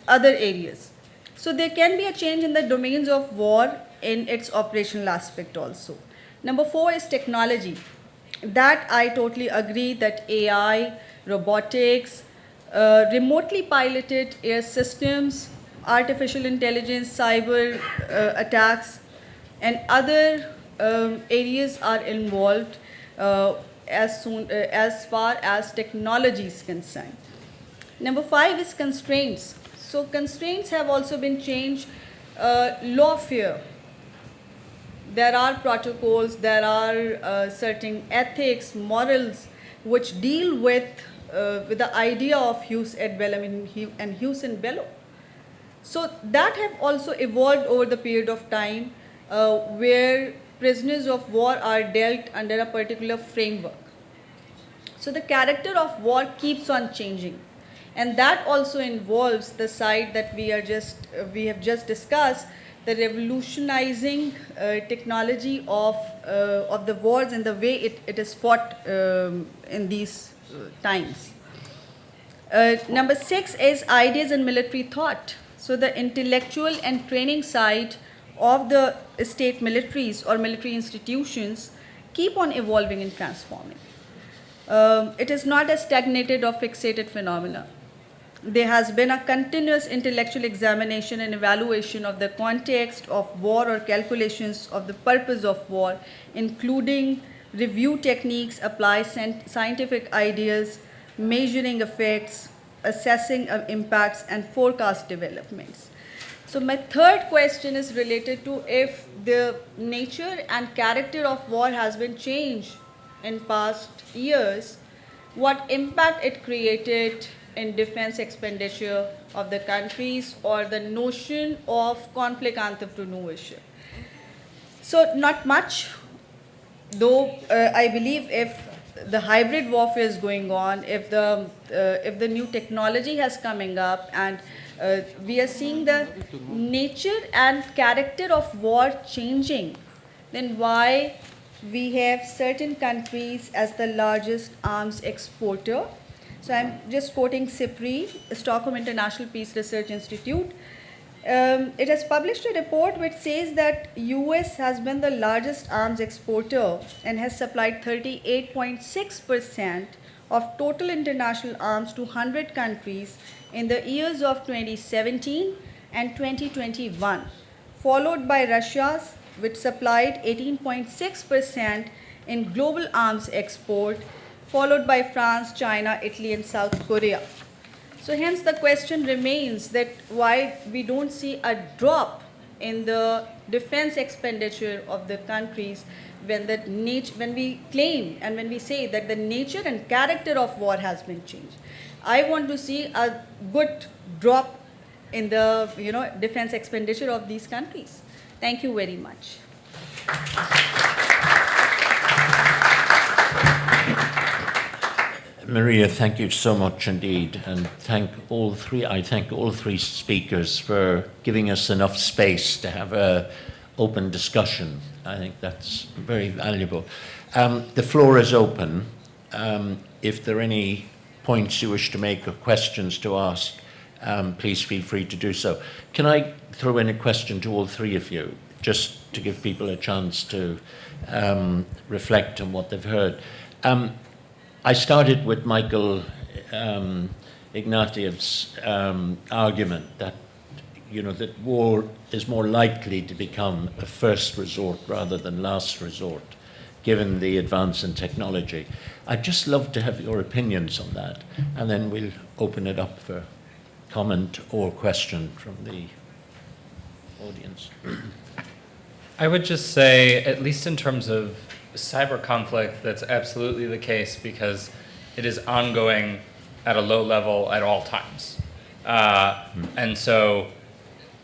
areas. So there can be a change in the domains of war in its operational aspect also. Number 4 is technology. That I totally agree that AI, robotics, remotely piloted air systems, artificial intelligence, cyber attacks, and other areas are involved as far as technology is concerned. Number 5 is constraints. So constraints have also been changed. Lawfare. There are protocols, there are certain ethics, morals, which deal with the idea of jus ad bellum and jus in bello. So that have also evolved over the period of time, where prisoners of war are dealt under a particular framework. So the character of war keeps on changing, and that also involves the side that we have just discussed, the revolutionizing technology of the wars and the way it is fought in these times. Number 6 is ideas and military thought. So the intellectual and training side of the state militaries or military institutions keep on evolving and transforming. It is not a stagnated or fixated phenomena. There has been a continuous intellectual examination and evaluation of the context of war or calculations of the purpose of war, including review techniques, apply scientific ideas, measuring effects, assessing impacts, and forecast developments. So my third question is related to if the nature and character of war has been changed in past years, what impact it created in defense expenditure of the countries or the notion of conflict entrepreneurship. So not much, though I believe if the hybrid warfare is going on, if the new technology has coming up, and we are seeing the nature and character of war changing, then why we have certain countries as the largest arms exporter. So I'm just quoting SIPRI, Stockholm International Peace Research Institute. It has published a report which says that US has been the largest arms exporter and has supplied 38.6% of total international arms to 100 countries in the years of 2017 and 2021, followed by Russia, which supplied 18.6% in global arms export, followed by France, China, Italy, and South Korea. So hence the question remains that why we don't see a drop in the defense expenditure of the countries when we claim and when we say that the nature and character of war has been changed. I want to see a good drop in the defense expenditure of these countries. Thank you very much. Maria, thank you so much indeed, and I thank all three speakers for giving us enough space to have an open discussion. I think that's very valuable. The floor is open. If there are any points you wish to make or questions to ask, please feel free to do so. Can I throw in a question to all three of you, just to give people a chance to reflect on what they've heard? I started with Michael Ignatiev's argument that that war is more likely to become a first resort rather than last resort, given the advance in technology. I'd just love to have your opinions on that, and then we'll open it up for comment or question from the audience. I would just say, at least in terms of cyber conflict, that's absolutely the case because it is ongoing at a low level at all times. And so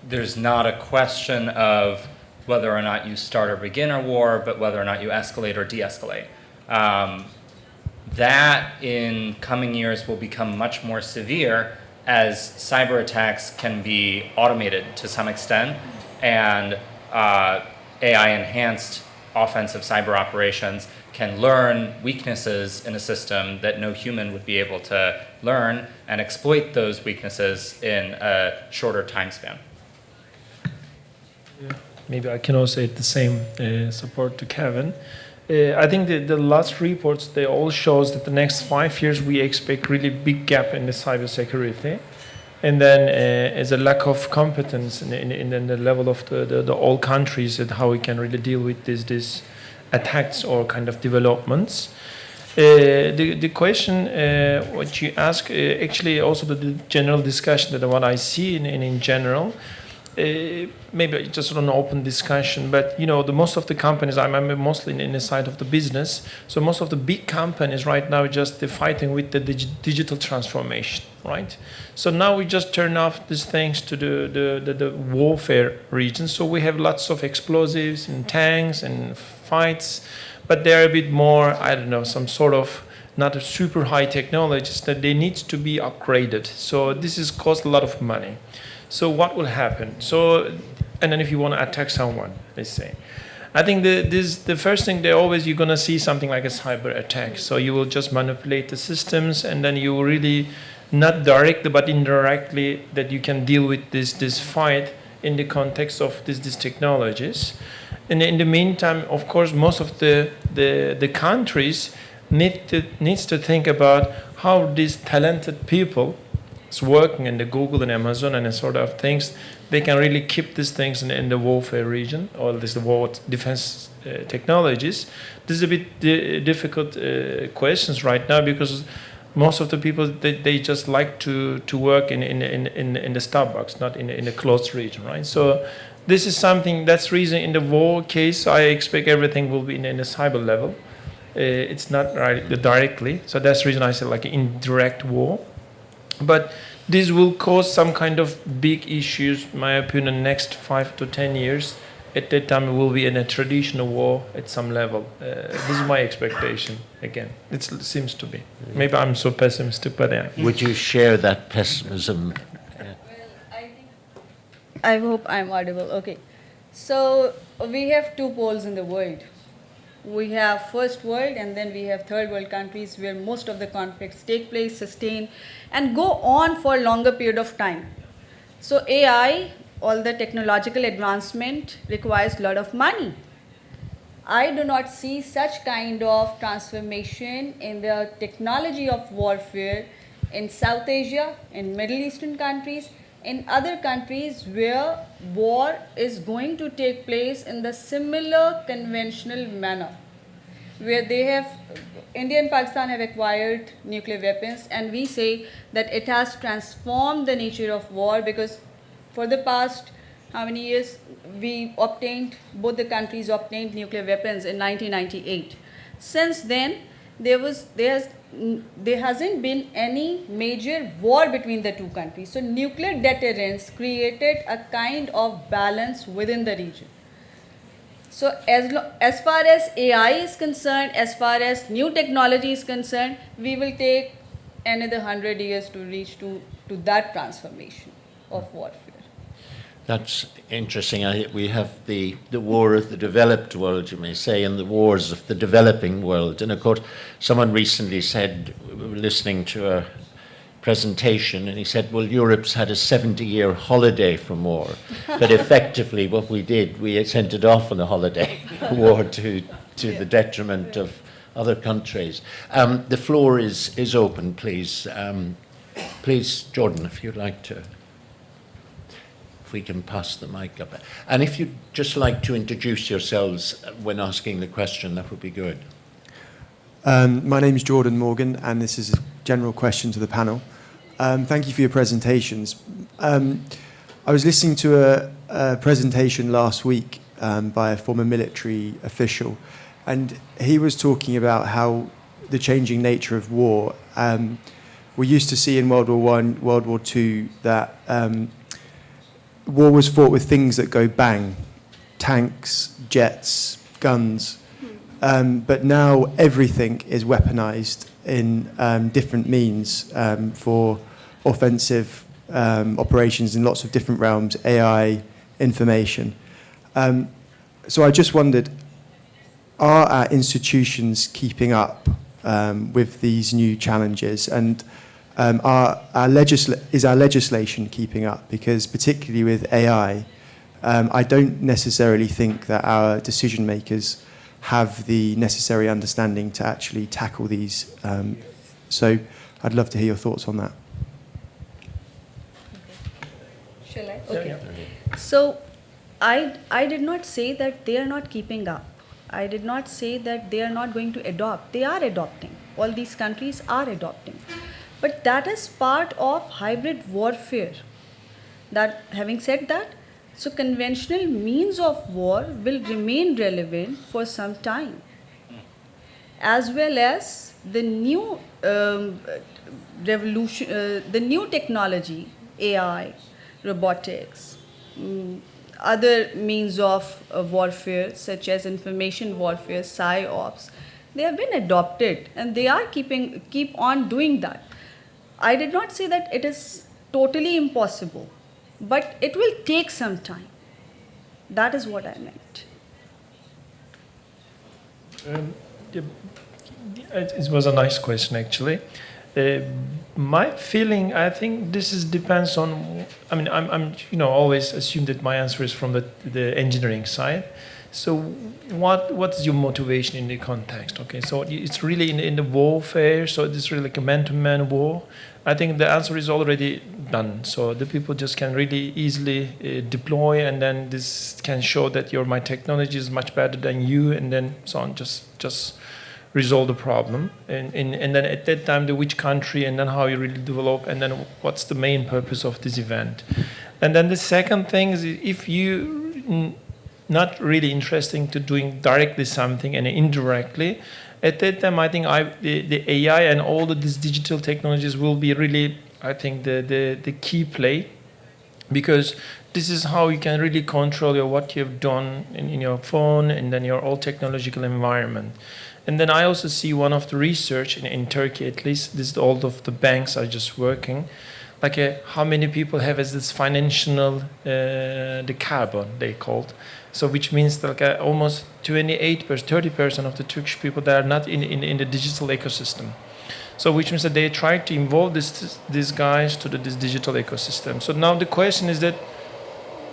there's not a question of whether or not you start or begin a war, but whether or not you escalate or de-escalate. That in coming years will become much more severe as cyber attacks can be automated to some extent, and AI-enhanced offensive cyber operations can learn weaknesses in a system that no human would be able to learn and exploit those weaknesses in a shorter time span. Maybe I can also add the same support to Kevin. I think the last reports, they all shows that the next 5 years we expect really big gap in the cybersecurity. And then as a lack of competence in the level of the all countries and how we can really deal with these attacks or kind of developments. The question what you ask, actually also the general discussion that what I see in general, maybe just an open discussion, but the most of the companies, I'm mostly in the side of the business, so most of the big companies right now just fighting with the digital transformation, right? So now we just turn off these things to the warfare region, so we have lots of explosives and tanks and fights, but they're a bit more, I don't know, some sort of not a super high technologies that they need to be upgraded. So this is cost a lot of money. So what will happen? So, and then if you want to attack someone, let's say, I think the first thing you're going to see something like a cyber attack. So you will just manipulate the systems, and then you will really not directly but indirectly, that you can deal with this fight in the context of these technologies. And in the meantime, of course, most of the countries needs to think about how these talented people is working in the Google and Amazon and sort of things, they can really keep these things in the warfare region, or this war defense technologies. This is a bit difficult questions right now, because most of the people they just like to work in the Starbucks, not in a closed region, right? So this is something, that's reason in the war case I expect everything will be in a cyber level. It's not directly, so that's the reason I say like indirect war. But this will cause some kind of big issues, in my opinion, next 5 to 10 years. At that time, it will be in a traditional war at some level. This is my expectation. Again, it seems to be. Maybe I'm so pessimistic, but yeah. Would you share that pessimism? Well, I hope I'm audible. Okay. So we have two poles in the world. We have first world, and then we have third world countries where most of the conflicts take place, sustain, and go on for a longer period of time. So AI, all the technological advancement, requires a lot of money. I do not see such kind of transformation in the technology of warfare in South Asia, in Middle Eastern countries, in other countries where war is going to take place in the similar conventional manner, where they have, India and Pakistan have acquired nuclear weapons, and we say that it has transformed the nature of war, because for the past how many years both the countries obtained nuclear weapons in 1998. Since then, there hasn't been any major war between the two countries. So nuclear deterrence created a kind of balance within the region. So as far as AI is concerned, as far as new technology is concerned, we will take another 100 years to reach to that transformation of warfare. That's interesting. We have the war of the developed world, you may say, and the wars of the developing world. And of course, someone recently said, we were listening to a presentation, and he said, well, Europe's had a 70-year holiday from war. But effectively, what we did, we sent it off on a holiday war to the detriment of other countries. The floor is open, please. Please, Jordan, if you'd like to. We can pass the mic up. And if you'd just like to introduce yourselves when asking the question, that would be good. My name is Jordan Morgan, and this is a general question to the panel. Thank you for your presentations. I was listening to a presentation last week by a former military official, and he was talking about how the changing nature of war. We used to see in World War I, World War II, that war was fought with things that go bang, tanks, jets, guns, but now everything is weaponized in different means for offensive operations in lots of different realms, AI, information. So I just wondered, are our institutions keeping up with these new challenges, and is our legislation keeping up? Because particularly with AI, I don't necessarily think that our decision makers have the necessary understanding to actually tackle these. So I'd love to hear your thoughts on that. Shall I? Okay. So I did not say that they are not keeping up. I did not say that they are not going to adopt. They are adopting. All these countries are adopting. But that is part of hybrid warfare. That, having said that, so conventional means of war will remain relevant for some time, as well as the new the new technology, AI, robotics, other means of warfare such as information warfare, psyops. They have been adopted, and they are keep on doing that. I did not say that it is totally impossible, but it will take some time. That is what I meant. It was a nice question, actually. My feeling, I think this depends on. I mean, I'm always assume that my answer is from the engineering side. So, what's your motivation in the context? Okay, so it's really in the warfare. So it's really like a man-to-man war. I think the answer is already done. So the people just can really easily deploy, and then this can show that my technology is much better than you, and then so on. Just resolve the problem, and then at that time which country, and then how you really develop, and then what's the main purpose of this event. And then the second thing is, if you not really interesting to doing directly something and indirectly, at that time I think the AI and all these digital technologies will be really, I think, the key play, because this is how you can really control what you've done in your phone and then your whole technological environment. And then I also see one of the research in Turkey, at least, this all of the banks are just working, like how many people have as this financial, the carbon they called. So which means that almost 30% of the Turkish people that are not in the digital ecosystem. So which means that they try to involve these guys to this digital ecosystem. So now the question is that,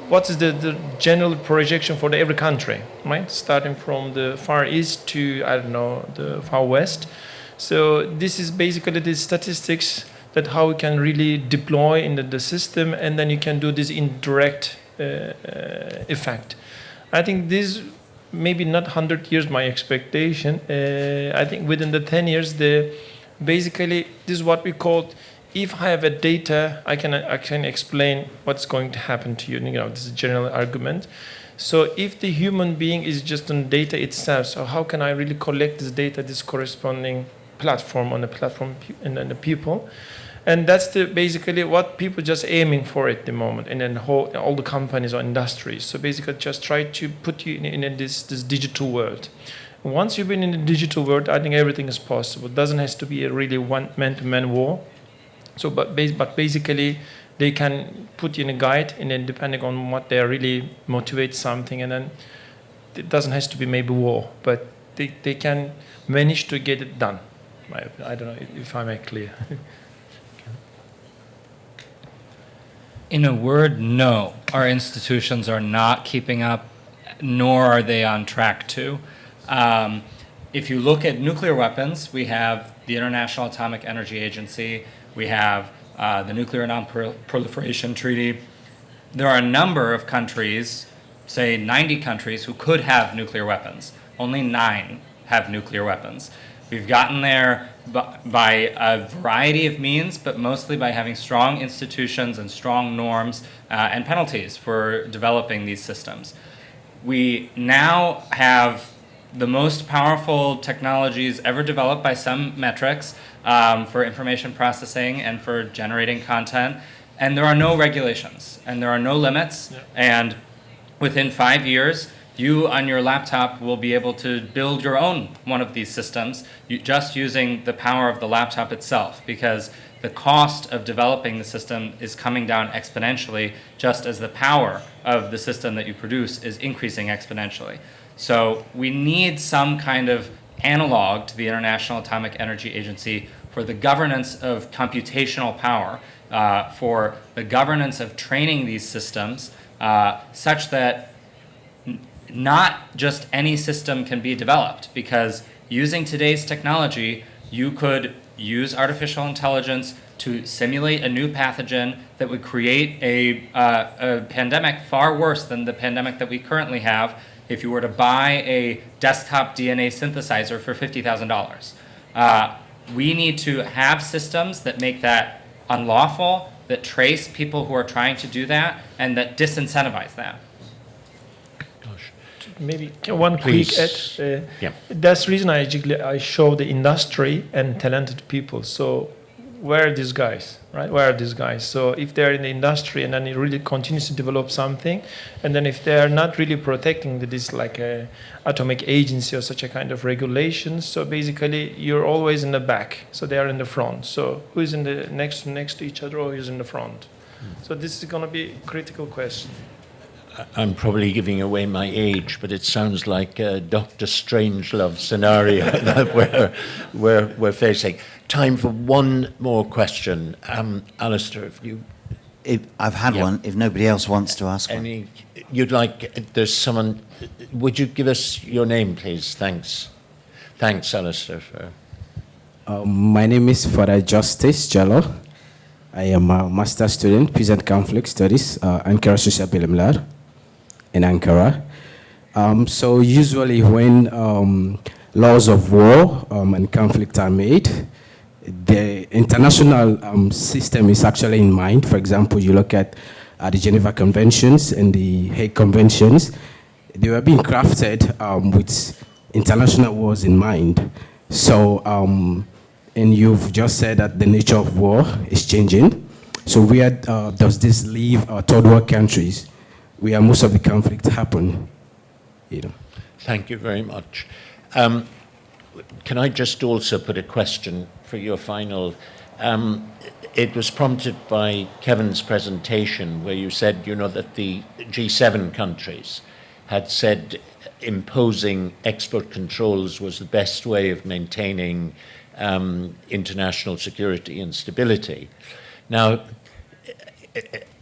what is the general projection for every country, right? Starting from the Far East to, I don't know, the Far West. So this is basically the statistics that how we can really deploy in the system, and then you can do this indirect effect. I think this maybe not 100 years my expectation. I think within the 10 years, basically this is what we call, if I have a data, I can explain what's going to happen to you. This is a general argument. So if the human being is just on data itself, so how can I really collect this data, this corresponding platform on the platform and then the people? And that's basically what people just aiming for at the moment, and then all the companies or industries. So basically just try to put you in this digital world. Once you've been in the digital world, I think everything is possible. It doesn't have to be a really one man-to-man war. So, but basically, they can put you in a guide, and then depending on what they really motivate something, and then it doesn't have to be maybe war, but they can manage to get it done. I don't know if I make clear. In a word, no. Our institutions are not keeping up, nor are they on track to. If you look at nuclear weapons, we have the International Atomic Energy Agency. We have the Nuclear Non-Proliferation Treaty. There are a number of countries, say 90 countries, who could have nuclear weapons. Only 9 have nuclear weapons. We've gotten there by a variety of means, but mostly by having strong institutions and strong norms and penalties for developing these systems. We now have the most powerful technologies ever developed by some metrics for information processing and for generating content, and there are no regulations and there are no limits. Yeah. And within 5 years, you on your laptop will be able to build your own one of these systems just using the power of the laptop itself, because the cost of developing the system is coming down exponentially, just as the power of the system that you produce is increasing exponentially. So we need some kind of analog to the International Atomic Energy Agency for the governance of computational power, for the governance of training these systems, such that not just any system can be developed, because using today's technology, you could use artificial intelligence to simulate a new pathogen that would create a pandemic far worse than the pandemic that we currently have if you were to buy a desktop DNA synthesizer for $50,000. We need to have systems that make that unlawful, that trace people who are trying to do that, and that disincentivize that. Maybe one quick add. That's the reason I show the industry and talented people. So where are these guys, right? Where are these guys? So if they're in the industry and then it really continues to develop something, and then if they're not really protecting this like a atomic agency or such a kind of regulations, so basically you're always in the back. So they are in the front. So who is in the next to each other, or who's in the front? So this is going to be a critical question. I'm probably giving away my age, but it sounds like a Dr. Strangelove scenario that we're facing. Time for one more question. Alistair, if you... I've had one, if nobody else wants to ask one. You'd like, there's someone, would you give us your name, please? Thanks. Thanks, Alistair. My name is Father Justice Jallo. I am a master student, Peace and Conflict Studies, Ankara Social Bilimler in Ankara. So usually when laws of war and conflict are made, the international system is actually in mind. For example, you look at the Geneva Conventions and the Hague Conventions. They were being crafted with international wars in mind. So, and you've just said that the nature of war is changing. So where does this leave third world countries where most of the conflicts happen? You know. Thank you very much. Can I just also put a question for your final? It was prompted by Kevin's presentation where you said, you know, that the G7 countries had said imposing export controls was the best way of maintaining international security and stability. Now,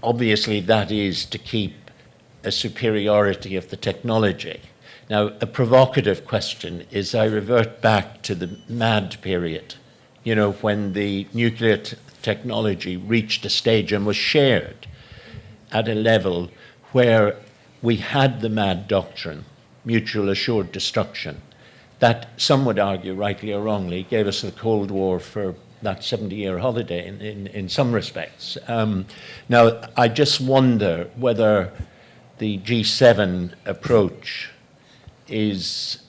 obviously that is to keep a superiority of the technology. Now, a provocative question is I revert back to the MAD period, you know, when the nuclear technology reached a stage and was shared at a level where we had the MAD doctrine, mutual assured destruction, that some would argue, rightly or wrongly, gave us the Cold War for that 70-year holiday in some respects. Now, I just wonder whether the G7 approach is,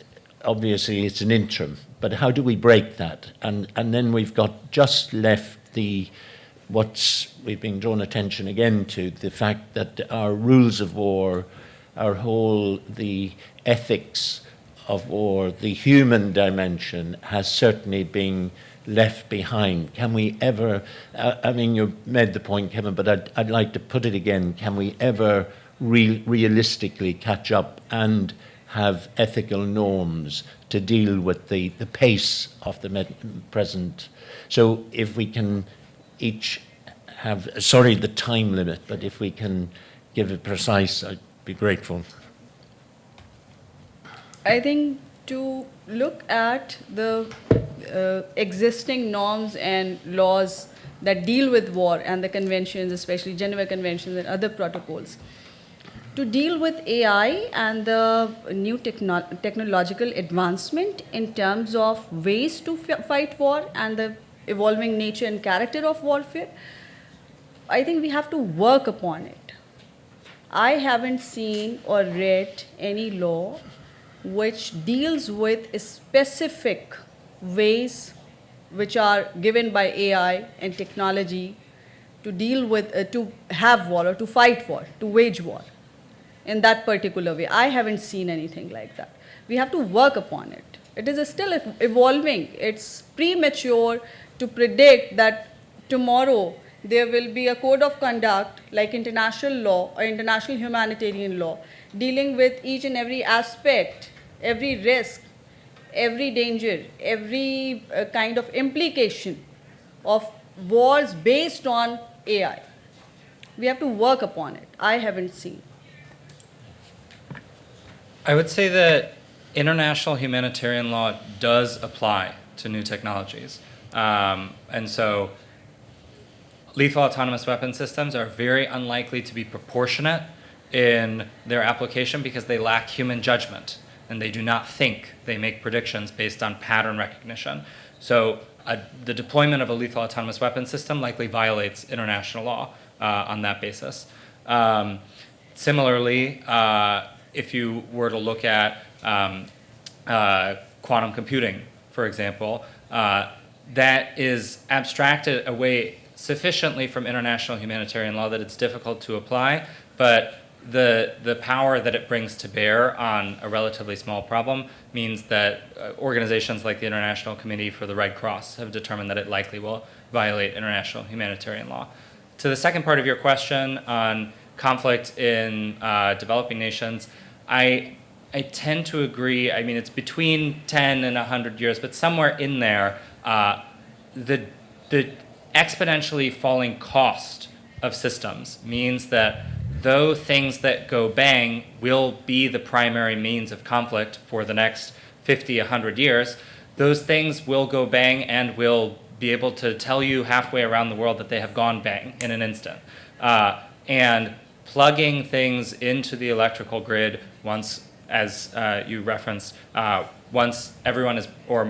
obviously it's an interim, but how do we break that? And then we've got just left we've been drawn attention again to the fact that our rules of war, the ethics of war, the human dimension has certainly been left behind. Can we ever, I mean, you made the point, Kevin, but I'd like to put it again, can we ever realistically catch up and have ethical norms to deal with the pace of the present? So if we can each have, sorry, the time limit, but if we can give it precise, I'd be grateful. I think to look at the existing norms and laws that deal with war and the conventions, especially Geneva Conventions and other protocols, to deal with AI and the new technological advancement in terms of ways to fight war and the evolving nature and character of warfare, I think we have to work upon it. I haven't seen or read any law which deals with specific ways which are given by AI and technology to deal with, to have war or to fight war, to wage war in that particular way. I haven't seen anything like that. We have to work upon it. It is still evolving. It's premature to predict that tomorrow there will be a code of conduct like international law or international humanitarian law dealing with each and every aspect, every risk, every danger, every kind of implication of wars based on AI. We have to work upon it. I haven't seen. I would say that international humanitarian law does apply to new technologies. And so lethal autonomous weapon systems are very unlikely to be proportionate in their application because they lack human judgment and they do not think. They make predictions based on pattern recognition. So the deployment of a lethal autonomous weapon system likely violates international law on that basis. Similarly, if you were to look at quantum computing, for example, that is abstracted away sufficiently from international humanitarian law that it's difficult to apply, but the power that it brings to bear on a relatively small problem means that organizations like the International Committee for the Red Cross have determined that it likely will violate international humanitarian law. To the second part of your question on conflict in developing nations, I tend to agree. I mean, it's between 10 and 100 years, but somewhere in there, the exponentially falling cost of systems means that though things that go bang will be the primary means of conflict for the next 50, 100 years, those things will go bang and will be able to tell you halfway around the world that they have gone bang in an instant. And plugging things into the electrical grid once, as you referenced, once everyone is, or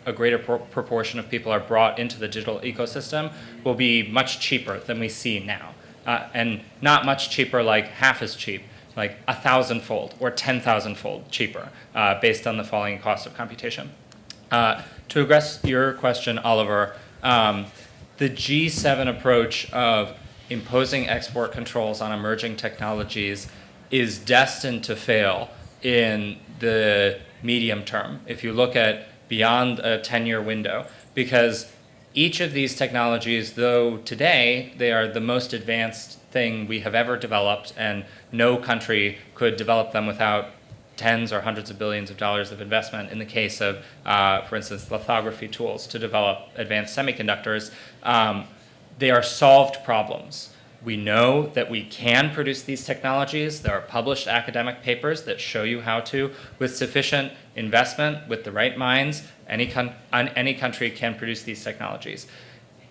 a greater proportion of people are brought into the digital ecosystem, will be much cheaper than we see now. And not much cheaper, like half as cheap, like 1,000-fold or 10,000-fold cheaper, based on the falling cost of computation. To address your question, Oliver, the G7 approach of imposing export controls on emerging technologies is destined to fail in the medium term, if you look at beyond a 10-year window, because each of these technologies, though today they are the most advanced thing we have ever developed, and no country could develop them without tens or hundreds of billions of dollars of investment in the case of, for instance, lithography tools to develop advanced semiconductors, they are solved problems. We know that we can produce these technologies. There are published academic papers that show you how to, with sufficient investment, with the right minds, any country can produce these technologies.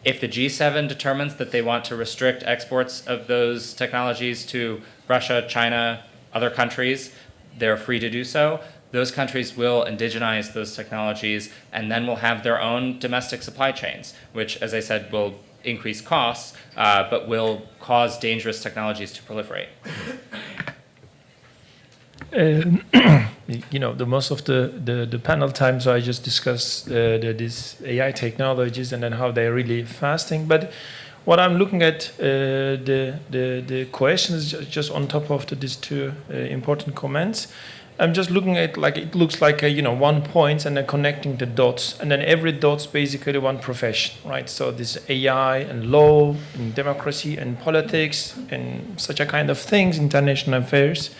If the G7 determines that they want to restrict exports of those technologies to Russia, China, other countries, they're free to do so. Those countries will indigenize those technologies and then will have their own domestic supply chains, which, as I said, will increase costs, but will cause dangerous technologies to proliferate. The most of the panel time, so I just discussed these AI technologies and then how they're really fasting. But what I'm looking at, the questions just on top of these two important comments, I'm just looking at, like, it looks like one point and then connecting the dots, and then every dot's basically one profession, right? So this AI and law and democracy and politics and such a kind of things, international affairs.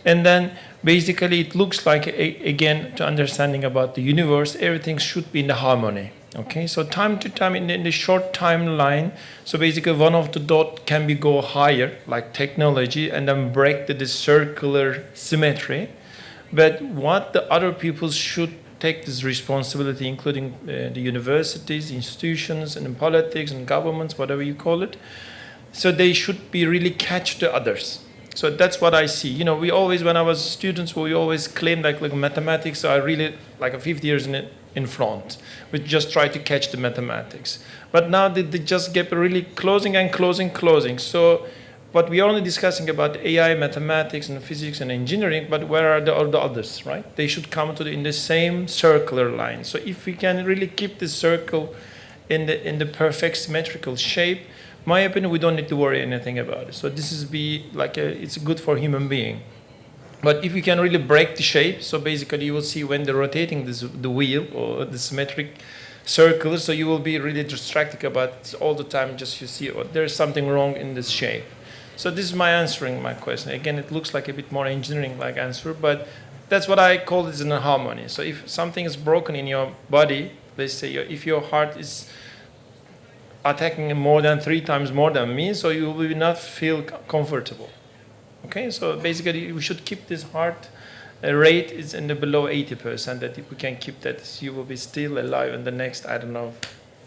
And then basically it looks like, again, to understanding about the universe, everything should be in the harmony. Okay, so time to time in the short timeline, so basically one of the dot can be go higher, like technology, and then break the circular symmetry. But what the other people should take this responsibility, including the universities, institutions, and politics and governments, whatever you call it. So they should be really catch the others. So that's what I see. We always, when I was students, we always claimed like mathematics are really like 50 years in front. We just try to catch the mathematics. But now they just get really closing and closing. So but we are only discussing about AI, mathematics, and physics and engineering, but where are the others, right? They should come in the same circular line. So if we can really keep the circle in the perfect symmetrical shape, my opinion, we don't need to worry anything about it. So this is it's good for human being. But if we can really break the shape, so basically you will see when they're rotating the wheel or the symmetric circle, so you will be really distracted about it all the time. Just you see, there's something wrong in this shape. So this is my answering my question. Again, it looks like a bit more engineering-like answer, but that's what I call this in harmony. So if something is broken in your body, let's say if your heart is attacking more than 3 times more than me, so you will not feel comfortable. Okay, so basically we should keep this heart rate is in the below 80%, that if we can keep that, you will be still alive in the next,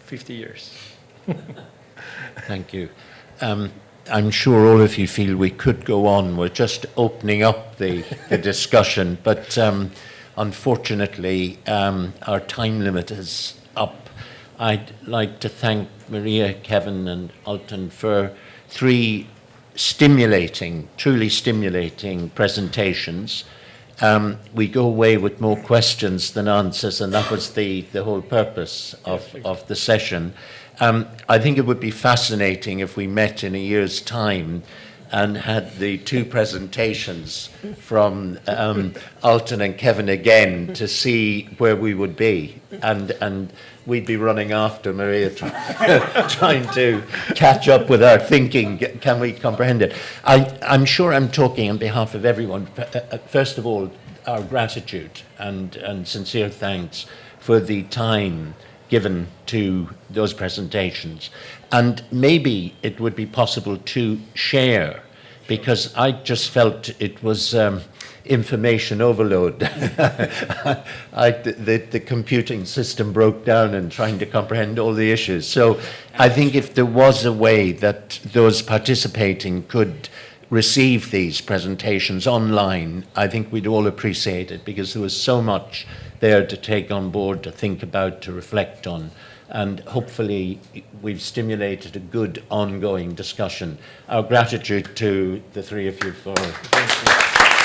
50 years. Thank you. I'm sure all of you feel we could go on. We're just opening up the discussion, but unfortunately our time limit is up. I'd like to thank Maria, Kevin and Altan for 3 truly stimulating presentations. We go away with more questions than answers, and that was the whole purpose of the session. I think it would be fascinating if we met in a year's time and had the two presentations from Altan and Kevin again to see where we would be. And we'd be running after Maria trying to catch up with our thinking. Can we comprehend it? I'm sure I'm talking on behalf of everyone. First of all, our gratitude and sincere thanks for the time given to those presentations. And maybe it would be possible to share, because I just felt it was information overload. The computing system broke down in trying to comprehend all the issues. So I think if there was a way that those participating could receive these presentations online, I think we'd all appreciate it, because there was so much there to take on board, to think about, to reflect on. And hopefully we've stimulated a good ongoing discussion. Our gratitude to the three of you for... Thank you.